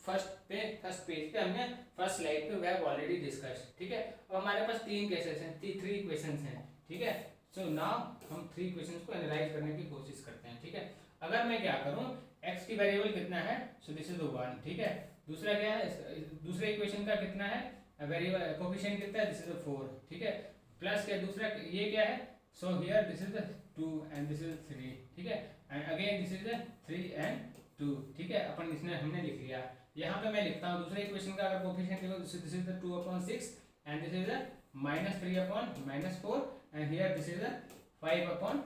फर्स्ट पेज पे हमने फर्स्ट स्लाइड पे वी हैव ऑलरेडी डिस्कस, ठीक है। अब हमारे पास तीन केसेस हैं, थ्री इक्वेशंस हैं, ठीक है। सो नाउ हम थ्री इक्वेशंस को एनालाइज करने की कोशिश करते हैं, ठीक है। अगर मैं क्या करूं, x की वेरिएबल कितना है, सो दिस इज द 1, ठीक है। दूसरा क्या है, दूसरे इक्वेशन का कितना है वेरिएबल कोफिशिएंट कितना है, दिस इज द 4, ठीक है। प्लस क्या दूसरा ये क्या है, so here this is the 2 and this is 3, ठीक है। And again this is the 3 and 2, ठीक है। अपन इसने हमने लिख लिया। यहाँ पे मैं लिखता हूँ दूसरे इक्वेशन का अगर कोफिशिएंट देखो, this is the 2/6 and this is the -3/-4 and here this is the 5/3,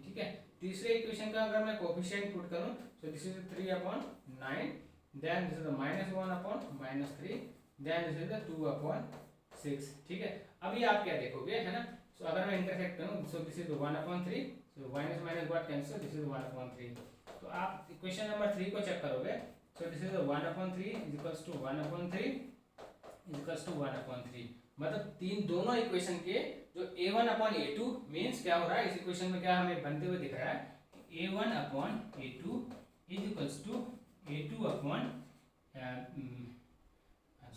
ठीक है। तीसरे इक्वेशन का अगर मैं कोफिशिएंट पुट करूं, so this is 3/9, then this is the -1/-3, then this is the 2/6, ठीक है। अभी आप क्या देखोगे, है ना, सो अगर मैं इंटरसेक्ट करूं, so this is 1/3, so minus got cancel, this is 1/3। तो आप इक्वेशन नंबर 3 को चेक करोगे, so this is 1/3 is equals to 1/3 is equals to 1/3। मतलब तीन दोनों इक्वेशन के जो a1/a2 मींस क्या हो रहा है, इस इक्वेशन में क्या हमें बनते हुए दिख रहा है, a1/a2 is equals to a2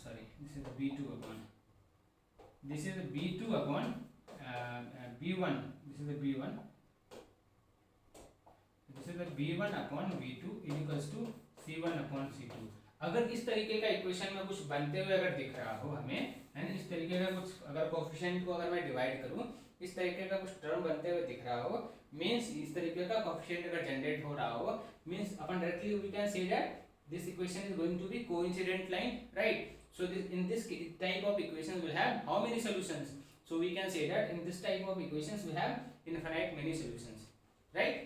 sorry, this is b2 this is b2 upon b1, this is the b1, this is the b1/b2 is equals to c1/c2। अगर इस तरीके का इक्वेशन में कुछ बनते हुए अगर दिख रहा हो हमें, है ना, इस तरीके का कुछ अगर कोफिशिएंट को अगर मैं डिवाइड करूं, इस तरीके का कुछ टर्म बनते हुए दिख रहा हो, मींस इस तरीके का कोफिशिएंट अगर जनरेट हो रहा हो, मींस अपन directly we can say that this equation is going to be coincident line, right. so in this type of equations will have how many solutions, so we can say that in this type of equations we have infinite many solutions, right।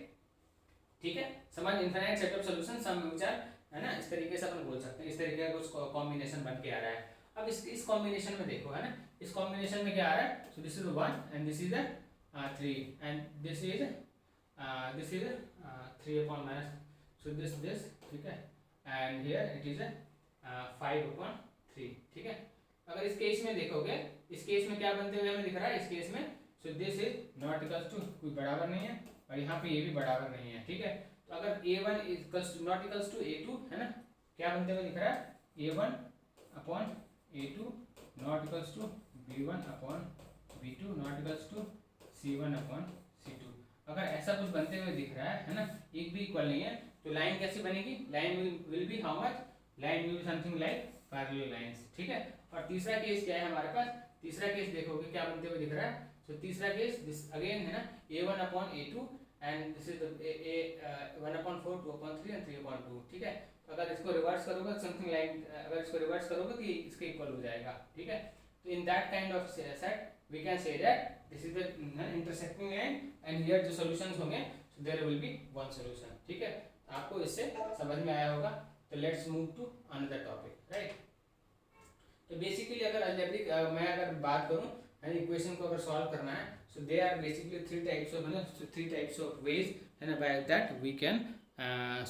ठीक है, समझ, infinite set of solutions सम विचार, है ना, इस तरीके से अपन बोल सकते हैं। इस तरीके का कुछ कॉम्बिनेशन बन के आ रहा है। अब इस कॉम्बिनेशन में देखो, है ना, इस कॉम्बिनेशन में क्या आ रहा है, so this is 1 and this is 3 and this is 3/-, so this, ठीक है, एंड हियर इट इज 5/3, ठीक है। अगर इस केस में देखोगे, इस केस में क्या बनते हुए हमें दिख रहा है, इस केस में so this is not equals to, कोई बराबर नहीं है, और यहाँ पे ये भी बराबर नहीं है, ठीक है। तो अगर a1 equals to not equals to a2, है ना, क्या बनते हुए दिख रहा है, a1/a2 not equals to b1/b2 not equals to c1/c2। अगर ऐसा कुछ बनते हुए दिख रहा है ना, एक भी इक्वल नहीं है, तो लाइन कैसी बनेगी, line will be how much, line will be something like parallel lines, ठीक है। और तीसरा केस क्या है हमारे पास, तीसरा केस देखोगे क्या बनते हुए दिख रहा है। सो तीसरा केस दिस अगेन है ना a1/a2 and this is a 1/4 2/3 and 3/2, ठीक है। तो अगर इसको रिवर्स करोगे समथिंग लाइक, अगर इसको रिवर्स करोगे तो ये इसके इक्वल हो जाएगा, ठीक है। तो in that kind of set we can say that this is the intersecting line and here जो सॉल्यूशंस होंगे so there will be one solution, ठीक है। आपको इससे समझ में आया होगा। तो let's move to another topic, right. तो बेसिकली अगर अलजेब्रिक मैं अगर बात करूं है इक्वेशन को अगर सॉल्व करना है so they are basically three types of ways है ना, by that we can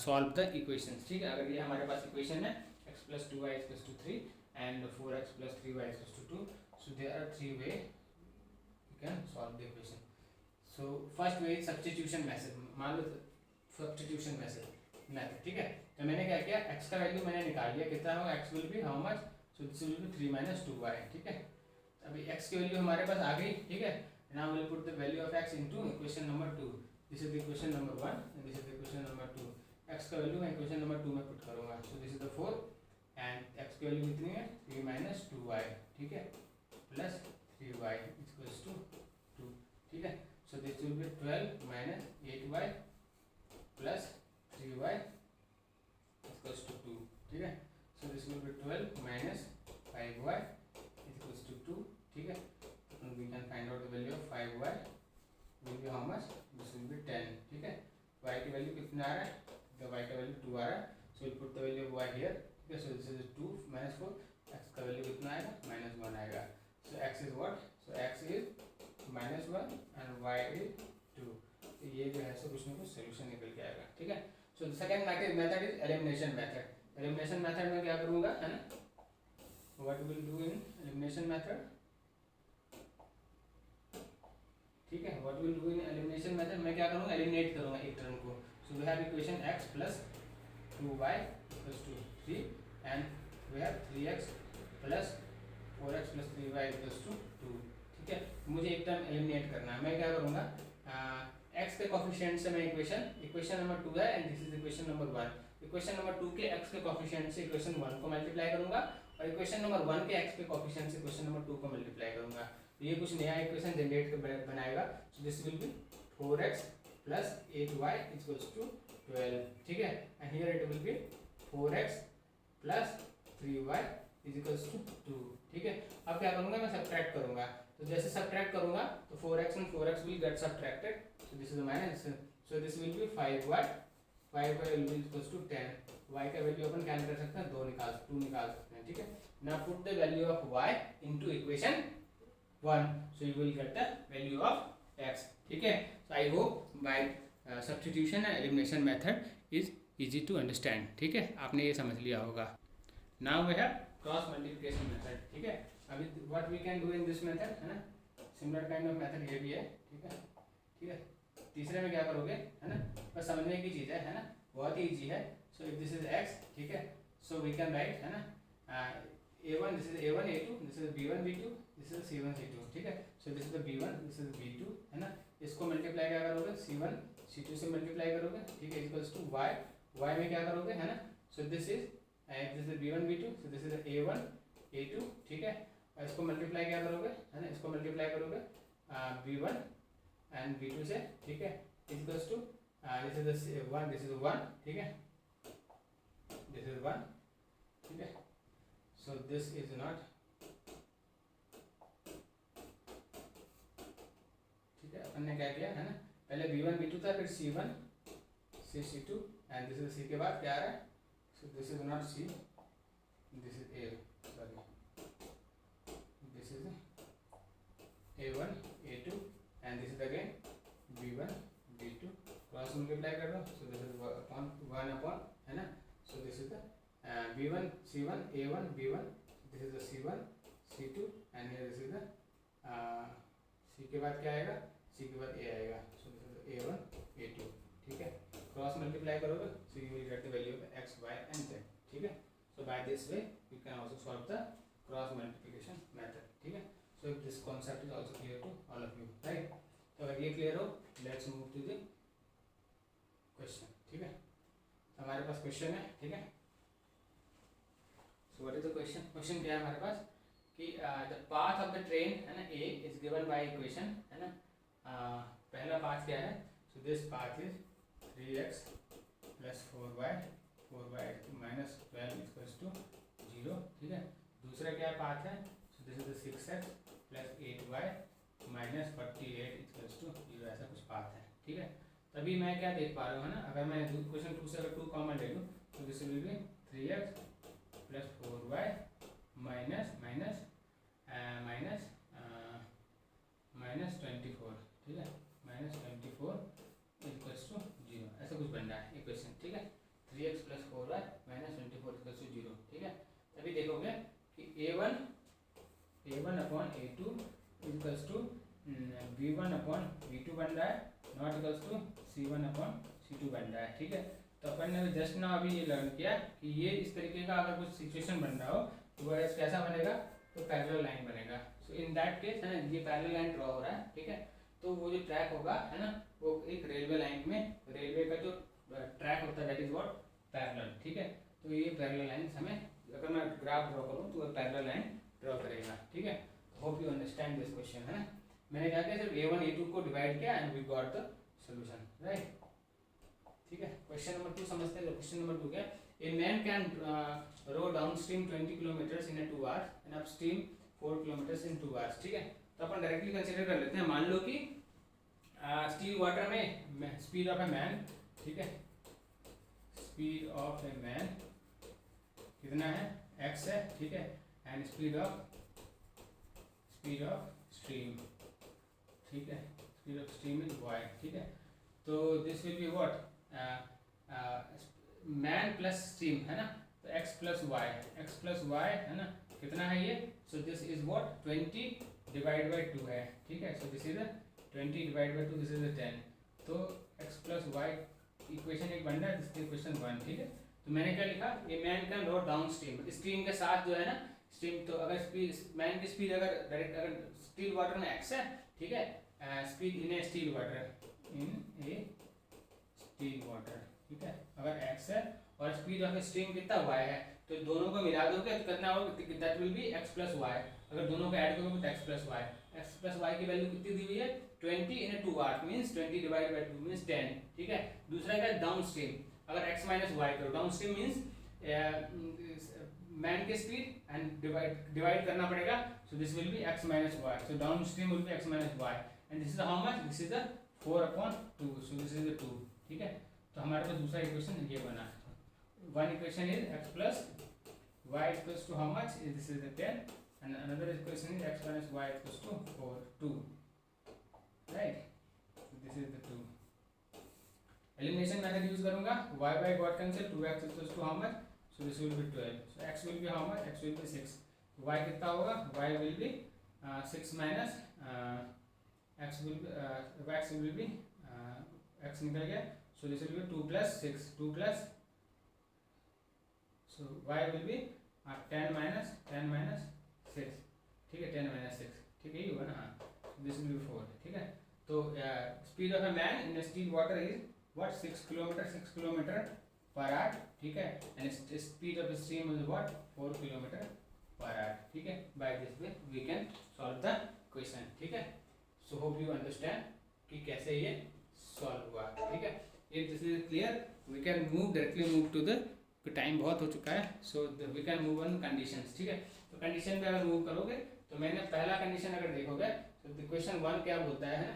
solve the equations, ठीक है। अगर ये हमारे पास इक्वेशन है x + 2y = 3 and 4x + 3y = 2, so there are three way you can solve the equation. So first way is substitution method, मान लो substitution method, ठीक है। तो मैंने क्या किया, x का वैल्यू मैंने निकाल लिया, कितना होगा, x will be how much, so this will be 3 - 2y, ठीक है। अभी x की वैल्यू हमारे पास आ गई, ठीक है। now we'll put the value of x into equation number 2, this is the equation number 1 and this is the equation number 2। x का value मैं इक्वेशन नंबर 2 में पुट करूंगा, so this is the 4 and x की value कितनी है 3 - 2y, ठीक है, plus 3y = 2, ठीक है। so this will be 12 - 8y plus 3y = 2, ठीक है। so this will be 12 - 5y = 2, ठीक है। and we can find out the value of 5y will be how much, this will be 10, ठीक है। y की value कितना आ रहा है, the y का वैल्यू 2 आ रहा है, so we'll put the value of y here, ठीक है। so this is 2 - 4, x का वैल्यू कितना आएगा -1 आएगा, so x is what, so x is -1 and y is 2, तो ये जो है सो कुछ ना कुछ सोल्यूशन निकल के आएगा, ठीक है। So second method is elimination method. Elimination method में क्या करूंगा है ना, what will do in elimination method, ठीक है। What will do in elimination method, मैं क्या करूंगा, एलिमिनेट करूंगा एक टर्म को। So we have equation x + 2y = 3 and we have 3x + 4x + 3y = 2, ठीक है। मुझे एक टर्म एलिमिनेट करना है, मैं क्या करूंगा, x के कोफिशिएंट से मैं इक्वेशन नंबर 2 है and this is equation number 1, equation number 2 के x के कोफिशिएंट से इक्वेशन 1 को मल्टीप्लाई करूंगा और इक्वेशन नंबर 1 के x के कोफिशिएंट से इक्वेशन नंबर 2 को मल्टीप्लाई करूंगा, तो ये कुछ नया इक्वेशन जनरेट बनाएगा। सो this will B 4x + 8y = 12, ठीक है। And here it will be 4x + 3y = 2, ठीक है। अब क्या करूंगा, मैं सब्ट्रैक्ट करूंगा, तो जैसे सब्ट्रैक्ट करूंगा तो 4x and 4x will get subtracted, so this is a minus, so this will be 5y will be equals to 10, y का वैल्यू अपन क्या कर सकते हैं, 2 निकाल सकते हैं, ठीक है। now put the value of y into equation 1, so you will get the value of x, ठीक है। so I hope by substitution and elimination method is easy to understand, ठीक है, आपने ये समझ लिया होगा। now we have cross multiplication method, ठीक है। अभी what we can do in this method है ना, सिमिलर काइंड ऑफ मेथड ये भी है, ठीक है, ठीक है। तीसरे में क्या करोगे है ना, बस समझने की चीज़ है ना, बहुत ही इजी है। So if this is x, ठीक है, सो वी कैन राइट है ना a1, this is a1 a2, this is b1 b2, this is c1 c2, ठीक है। So this is the b1, this is b2 है ना, इसको मल्टीप्लाई क्या करोगे, c1 c2 से मल्टीप्लाई करोगे, ठीक है, इक्वल्स टू y में क्या करोगे है ना, so this is b1 b2, so this is a1 a2, ठीक है। और इसको मल्टीप्लाई क्या करोगे है ना, इसको मल्टीप्लाई करोगे b1 एंड b2 से, ठीक है, equals to this is 1, this is 1, ठीक है, दिस इज 1, ठीक है। सो दिस इज नॉट, ठीक है, अपन ने क्या किया है ना, पहले b1 b2 था, फिर c1 c2 and this is c के बाद क्या आ रहा है, so this is not c, this is a, sorry, this is a1 a2 and this is again b1 b2, cross multiply कर दो, so this is 1 upon है ना, so this is the b1 c1 a1 b1, this is the c1 c2 and here this is the c के बाद क्या आएगा, c के बाद a आएगा, so this is a1 a2, ठीक है। क्रॉस मल्टीप्लाई करोगे so you will get the value of x y and z, ठीक है। so by this way you can also solve the cross multiplication method, ठीक है। so this concept is also clear to all of you, right। तो अगर ये clear हो, let's move to the question, ठीक है। हमारे पास क्वेश्चन है, ठीक है। so what is the question? Question क्या है हमारे पास कि the path of the train है ना a is given by equation है ना। पहला पाथ क्या है, so this path is 3x plus 4y minus 12 equals to 0, ठीक है। दूसरा क्या पाथ है, so this is the 6x plus 8y minus 48 equals to 0, ऐसा कुछ पाथ है, ठीक है। तभी मैं क्या देख पा रहा हूँ, है ना, अगर मैं क्वेश्चन 2 से अगर 2 कॉमन ले लूँ तो this will B 3x plus 4y minus minus minus minus 24, ठीक है, माइनस 24 इक्वल्स टू 0, ऐसा कुछ बन रहा है इक्वेशन, ठीक है। 3x plus 4y minus 24 equals to 0, ठीक है। तभी देखोगे कि a1 upon a2 equals to v1 upon v2 बन रहा है, not equals to c1 upon c2 बन रहा है, ठीक है। तो अपन ने जस्ट ना अभी ये लर्न किया कि ये इस तरीके का अगर कुछ सिचुएशन बन रहा हो तो वह कैसा बनेगा, तो पैरेलल लाइन बनेगा। सो इन दैट केस है ना, ये पैरेलल लाइन ड्रॉ हो रहा है, ठीक है। तो वो जो ट्रैक होगा है ना, वो एक रेलवे लाइन में, रेलवे का जो ट्रैक होता है दैट इज व्हाट पैरेलल, ठीक है। तो ये पैरेलल लाइन हमें, अगर मैं ग्राफ ड्रॉ करूँ तो वो पैरेलल लाइन ड्रॉ करेगा, ठीक है। Hope you understand this question, है ना। मैंने क्या किया, सिर्फ a1 a2 को डिवाइड किया and we got the solution, right, ठीक है। क्वेश्चन नंबर 2 समझते हैं। क्वेश्चन नंबर 2 क्या, a man can row down stream 20 kilometre in 2 hours and upstream 4 kilometre in 2 hours, ठीक है। तो अपन डायरेक्टली कंसीडर कर लेते हैं। मान लो कि स्टील वाटर में स्पीड ऑफ ए मैन, ठीक है, स्पीड ऑफ ए मैन कितना है, x है, ठीक है, एंड स्पीड ऑफ स्ट्रीम, ठीक है, speed of stream is y, ठीक है। तो this will be what, man plus stream, है ना, तो x प्लस y है ना, कितना है ये, so this is what 20 divide by 2 है, ठीक है। So this is 20 divide by 2, this is 10। तो x प्लस y इक्वेशन एक बन रहा है, दिस इक्वेशन 1, ठीक है। तो मैंने क्या लिखा, a man can row down stream, stream के साथ जो है ना स्ट्रीम, तो अगर स्पीड मैन की स्पीड अगर डायरेक्ट अगर स्टील वाटर में x है, ठीक है, speed in a still water, ठीक है, अगर x है और स्पीड ऑफ स्ट्रीम कितना y है, तो दोनों को मिला दोगे तो कितना होगा, that will B x plus y। अगर दोनों को ऐड करोगे तो x प्लस y की वैल्यू कितनी दी हुई है, 20 इन 2 hours means 20 divide by 2 means 10, ठीक है। दूसरा क्या, डाउन स्ट्रीम, अगर x माइनस y करो, डाउन स्ट्रीम मींस मैन की स्पीड एंड डिवाइड करना पड़ेगा, सो this will B x minus y, so down stream will be x minus y and this is how much, this is 4/2, so this is 2, ठीक है। तो हमारे पास दूसरा equation ये बना, one equation is x plus y equals to how much, this is 10 and another equation is x minus y equals to 2, right, so this is the 2. elimination method use करूँगा, y by got cancel, 2x equals to how much, so this will be 12, so x will be how much, x will be 6, y कितना होगा, y will be 6 minus x will be x निकल गया, so this will be 2 plus 6, 2 plus, so y will be 10 minus 6, ठीक है, 10 minus 6, ठीक है, ये हुआ ना, हाँ, दिस विल बी 4, ठीक है। तो speed of a man in still water is what 6 kilometre per hour, ठीक है, and speed of stream is what 4 kilometre per hour, ठीक है। By this way we can solve the question, ठीक है। So hope you understand कि कैसे ये solve हुआ, ठीक है। If this is clear we can directly move to the, time बहुत हो चुका है, so we can move on conditions, ठीक है। तो कंडीशन पे अगर मूव करोगे तो मैंने पहला कंडीशन अगर देखोगे तो क्वेश्चन 1 क्या बोलता है ना,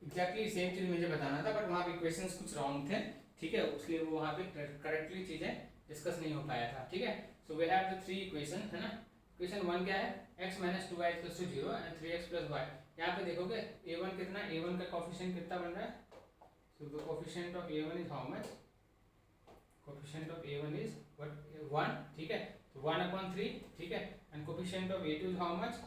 एग्जैक्टली सेम चीज मुझे बताना था बट वहाँ पे क्वेश्चंस कुछ रॉन्ग थे, ठीक है, उसलिए वो वहाँ पे करेक्टली चीजें डिस्कस नहीं हो पाया था, ठीक है। So we have the 3 equation, है ना। क्वेश्चन 1 क्या है, x minus 2y equals to 0 and 3x plus y। यहाँ पे देखोगे a1 कितना, a1 का कोफिशिएंट कितना बन रहा है, so the coefficient of a1 is how much, coefficient of a1 is what 1, ठीक है, तो 1/3, ठीक है, and coefficient of a2 is how much,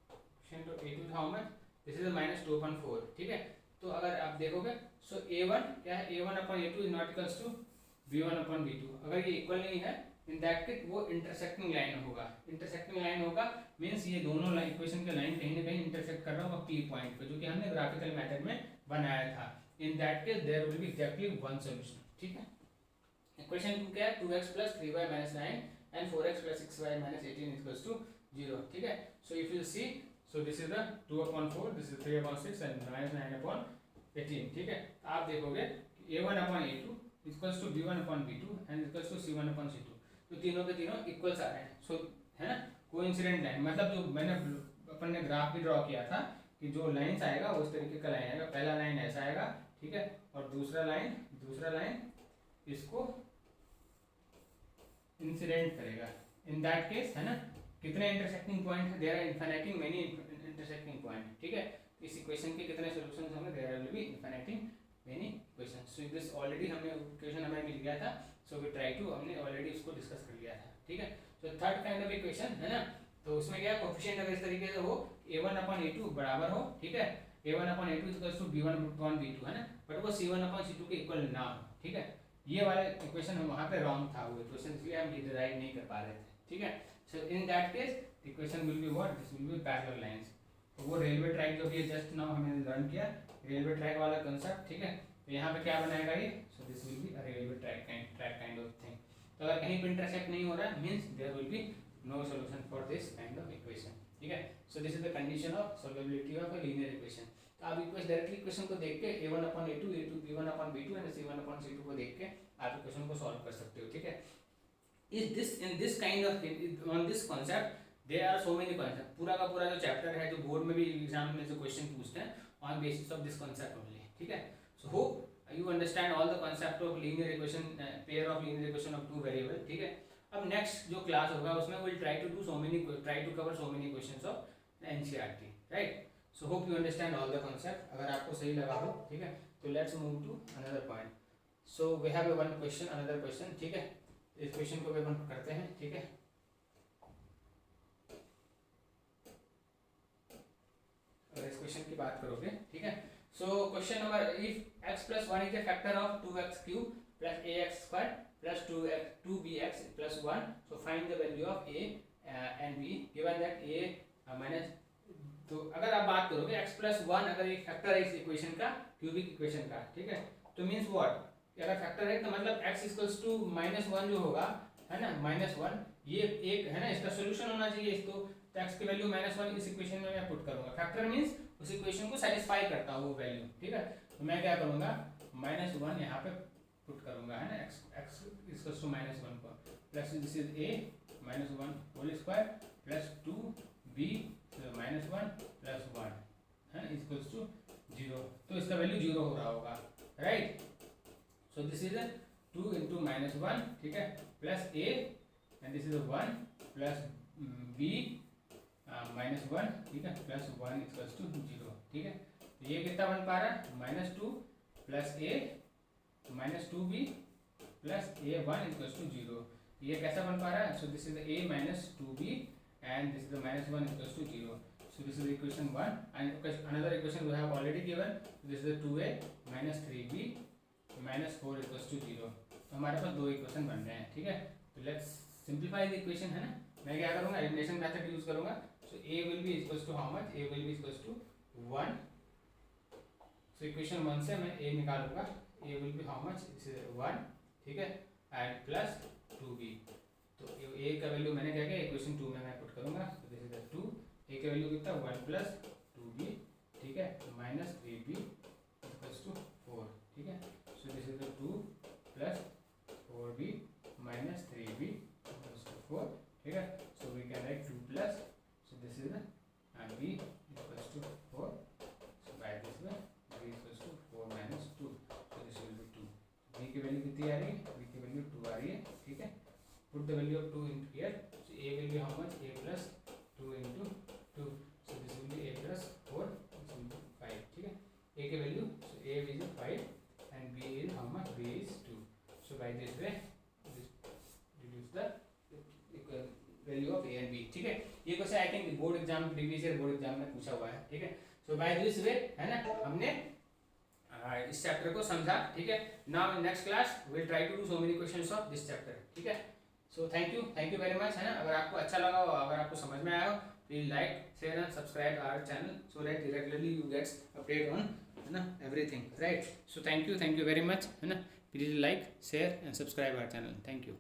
coefficient of a2 is how much, this is -2/4, ठीक है। तो अगर आप देखोगे सो a1 क्या है, a1/a2 is not equals to b1/b2, अगर ये इक्वल नहीं है इन दैट केस वो इंटरसेक्टिंग लाइन होगा, इंटरसेक्टिंग लाइन होगा मींस ये दोनों इक्वेशन के लाइन कहीं ना कहीं इंटरसेक्ट कर रहा होगा p पॉइंट पे, जो कि हमने ग्राफिकल मेथड में बनाया था। In that case there will be exactly one solution, ठीक है। इक्वेशन 2 क्या है, 2x + 3y - 9 and 4x + 6y - 18 = 0, ठीक है। So if you see, so this is the 2/4, this is 3/6 and -9/18, ठीक है। आप देखोगे a1/a2 = b1/b2 एंड = c1/c2, तो तीनों के तीनों इक्वल्स आ रहे हैं। सो है ना, कोइंसिडेंट लाइन, मतलब जो मैंने अपन ने ग्राफ भी ड्रॉ किया था कि जो लाइंस आएगा उस तरीके का लाइन आएगा। पहला लाइन ऐसा आएगा, ठीक है, और दूसरा लाइन इसको इंसिडेंट करेगा। इन दैट केस, है ना, कितने इंटरसेक्टिंग पॉइंट है, there are infinitely many intersecting point, ठीक है। इस इक्वेशन के कितने सॉल्यूशंस होंगे, there will be infinitely many equations. So this already हमें इक्वेशन हमें मिल गया था, सो वी ट्राई टू, हमने ऑलरेडी उसको डिस्कस कर लिया था, ठीक है। So third kind of equation, है ना, तो उसमें क्या कोएफिशिएंट अगर इस तरीके से हो a1/a2 बराबर हो, ठीक है, a1/a2 = b1/b2, है ना, बट वो c1/c2 के इक्वल ना हो, ठीक है। ये वाला इक्वेशन हम वहाँ पे रॉन्ग था, वो इक्वेशन इसलिए हम ये डिराइव नहीं कर पा रहे थे, ठीक है। So in that case equation will be what, this will be parallel lines. तो वो रेलवे ट्रैक जो भी जस्ट नाउ हमने लर्न किया, रेलवे ट्रैक वाला कंसेप्ट, ठीक है। तो यहाँ पे क्या बनाएगा ये, so this will be a railway track kind of thing. तो अगर कहीं पे इंटरसेक्ट नहीं हो रहा है, means there will be no solution for this kind of equation, ठीक है। So this is the condition of solvability of a linear equation. तो आप डायरेक्टली इक्वेशन को देख के a1/a2 b1/b2 एंड c1/c2 को देख के आप इक्वेशन को सॉल्व कर सकते हो, ठीक है। इस this in this kind of on this concept there are so many concept. पूरा का पूरा जो चैप्टर है, जो बोर्ड में भी एग्जाम में जो क्वेश्चन पूछते हैं, on basis of this concept only, ठीक है। So hope you understand all the concept of linear equation, pair of linear equation of two variable, ठीक है। अब नेक्स्ट जो क्लास होगा उसमें we'll try to cover so many questions of NCERT, right? So hope you understand all the concept. अगर आपको सही लगा हो, ठीक है, तो let's move to another point. So we have another question, ठीक है। इस क्वेश्चन को भी अपन करते हैं, ठीक है। अगर इस क्वेश्चन की बात करोगे, ठीक है। So question number, if x + 1 is a factor of 2x³ + ax² + 2bx + 1, so find the value of a and b given that a minus। तो अगर आप बात करोगे x + 1 अगर एक फैक्टर है इस इक्वेशन का, क्यूबिक इक्वेशन का, ठीक है, तो मींस व्हाट, अगर फैक्टर है तो मतलब x = -1 जो होगा, है ना, -1, ये एक है ना, इसका सॉल्यूशन होना चाहिए इसको। तो x की वैल्यू -1 इस इक्वेशन में मैं पुट करूंगा। फैक्टर मींस उस इक्वेशन को सेटिस्फाई करता है वो वैल्यू, ठीक है। तो मैं क्या करूंगा, -1 यहाँ पे पुट करूंगा, है ना, x = -1 को, plus this is a -1 whole square plus 2b -1 plus 1, है ना, इक्वल्स टू 0। तो इसका वैल्यू 0 हो रहा होगा, राइट। सो दिस इज 2 × -1, ठीक है, plus a and this is 1 plus b -1, ठीक है, प्लस 1 = 0, ठीक है। तो ये कितना बन पा रहा है, -2 plus a -2b plus a1 = 0। ये कैसा बन पा रहा है, so this is a -2b and this is the -1 = 0। so this is equation 1 and another equation we have already given, this is the 2a - 3b -4 = 0। तो हमारे पास दो इक्वेशन बन रहे हैं, ठीक है। तो लेट्स सिंप्लीफाई द इक्वेशन, है ना। मैं क्या करूंगा, एलिमिनेशन मेथड यूज करूंगा। सो a will be equals to how much, a will be equals to 1। So equation 1 से मैं a निकालूंगा, a will be how much, this is 1, ठीक है, एंड प्लस 2b। तो a का वैल्यू मैंने क्या किया, इक्वेशन 2 में मैं पुट करूंगा। तो दिस इज 2, a का वैल्यू कितना, 1 प्लस 2b, ठीक है, माइनस 3b इक्वल्स टू 4, ठीक है। So this is 2 plus 4b minus 3b equals to 4, ठीक है। So we can write 2 plus, so this is b equals to 4, so by this way b equals to 4 minus 2, so this will be 2। b की value कितनी आ रही है, b की value 2 आ रही है, ठीक है। Put the value of 2 into here. So a will be how much, a plus 2 into 2. So this will be a plus 4, this will be 5, ठीक है। a की value, so a is 5 and b is how much, b is 2। So by this way this deduce the value of a and b, ठीक है। ये question I think board exam, previous year board exam में पूछा हुआ है, ठीक है। So by this way, है ना, हमने इस चैप्टर को समझा, ठीक है। Now in next class we will try to do so many questions of this chapter, ठीक है। So thank you very much, है ना। अगर आपको अच्छा लगा हो, अगर आपको समझ में आया हो, please like share and subscribe our channel so that regularly you gets update on, है ना, everything, right. So thank you very much, है ना। Please like, share and subscribe our channel. Thank you.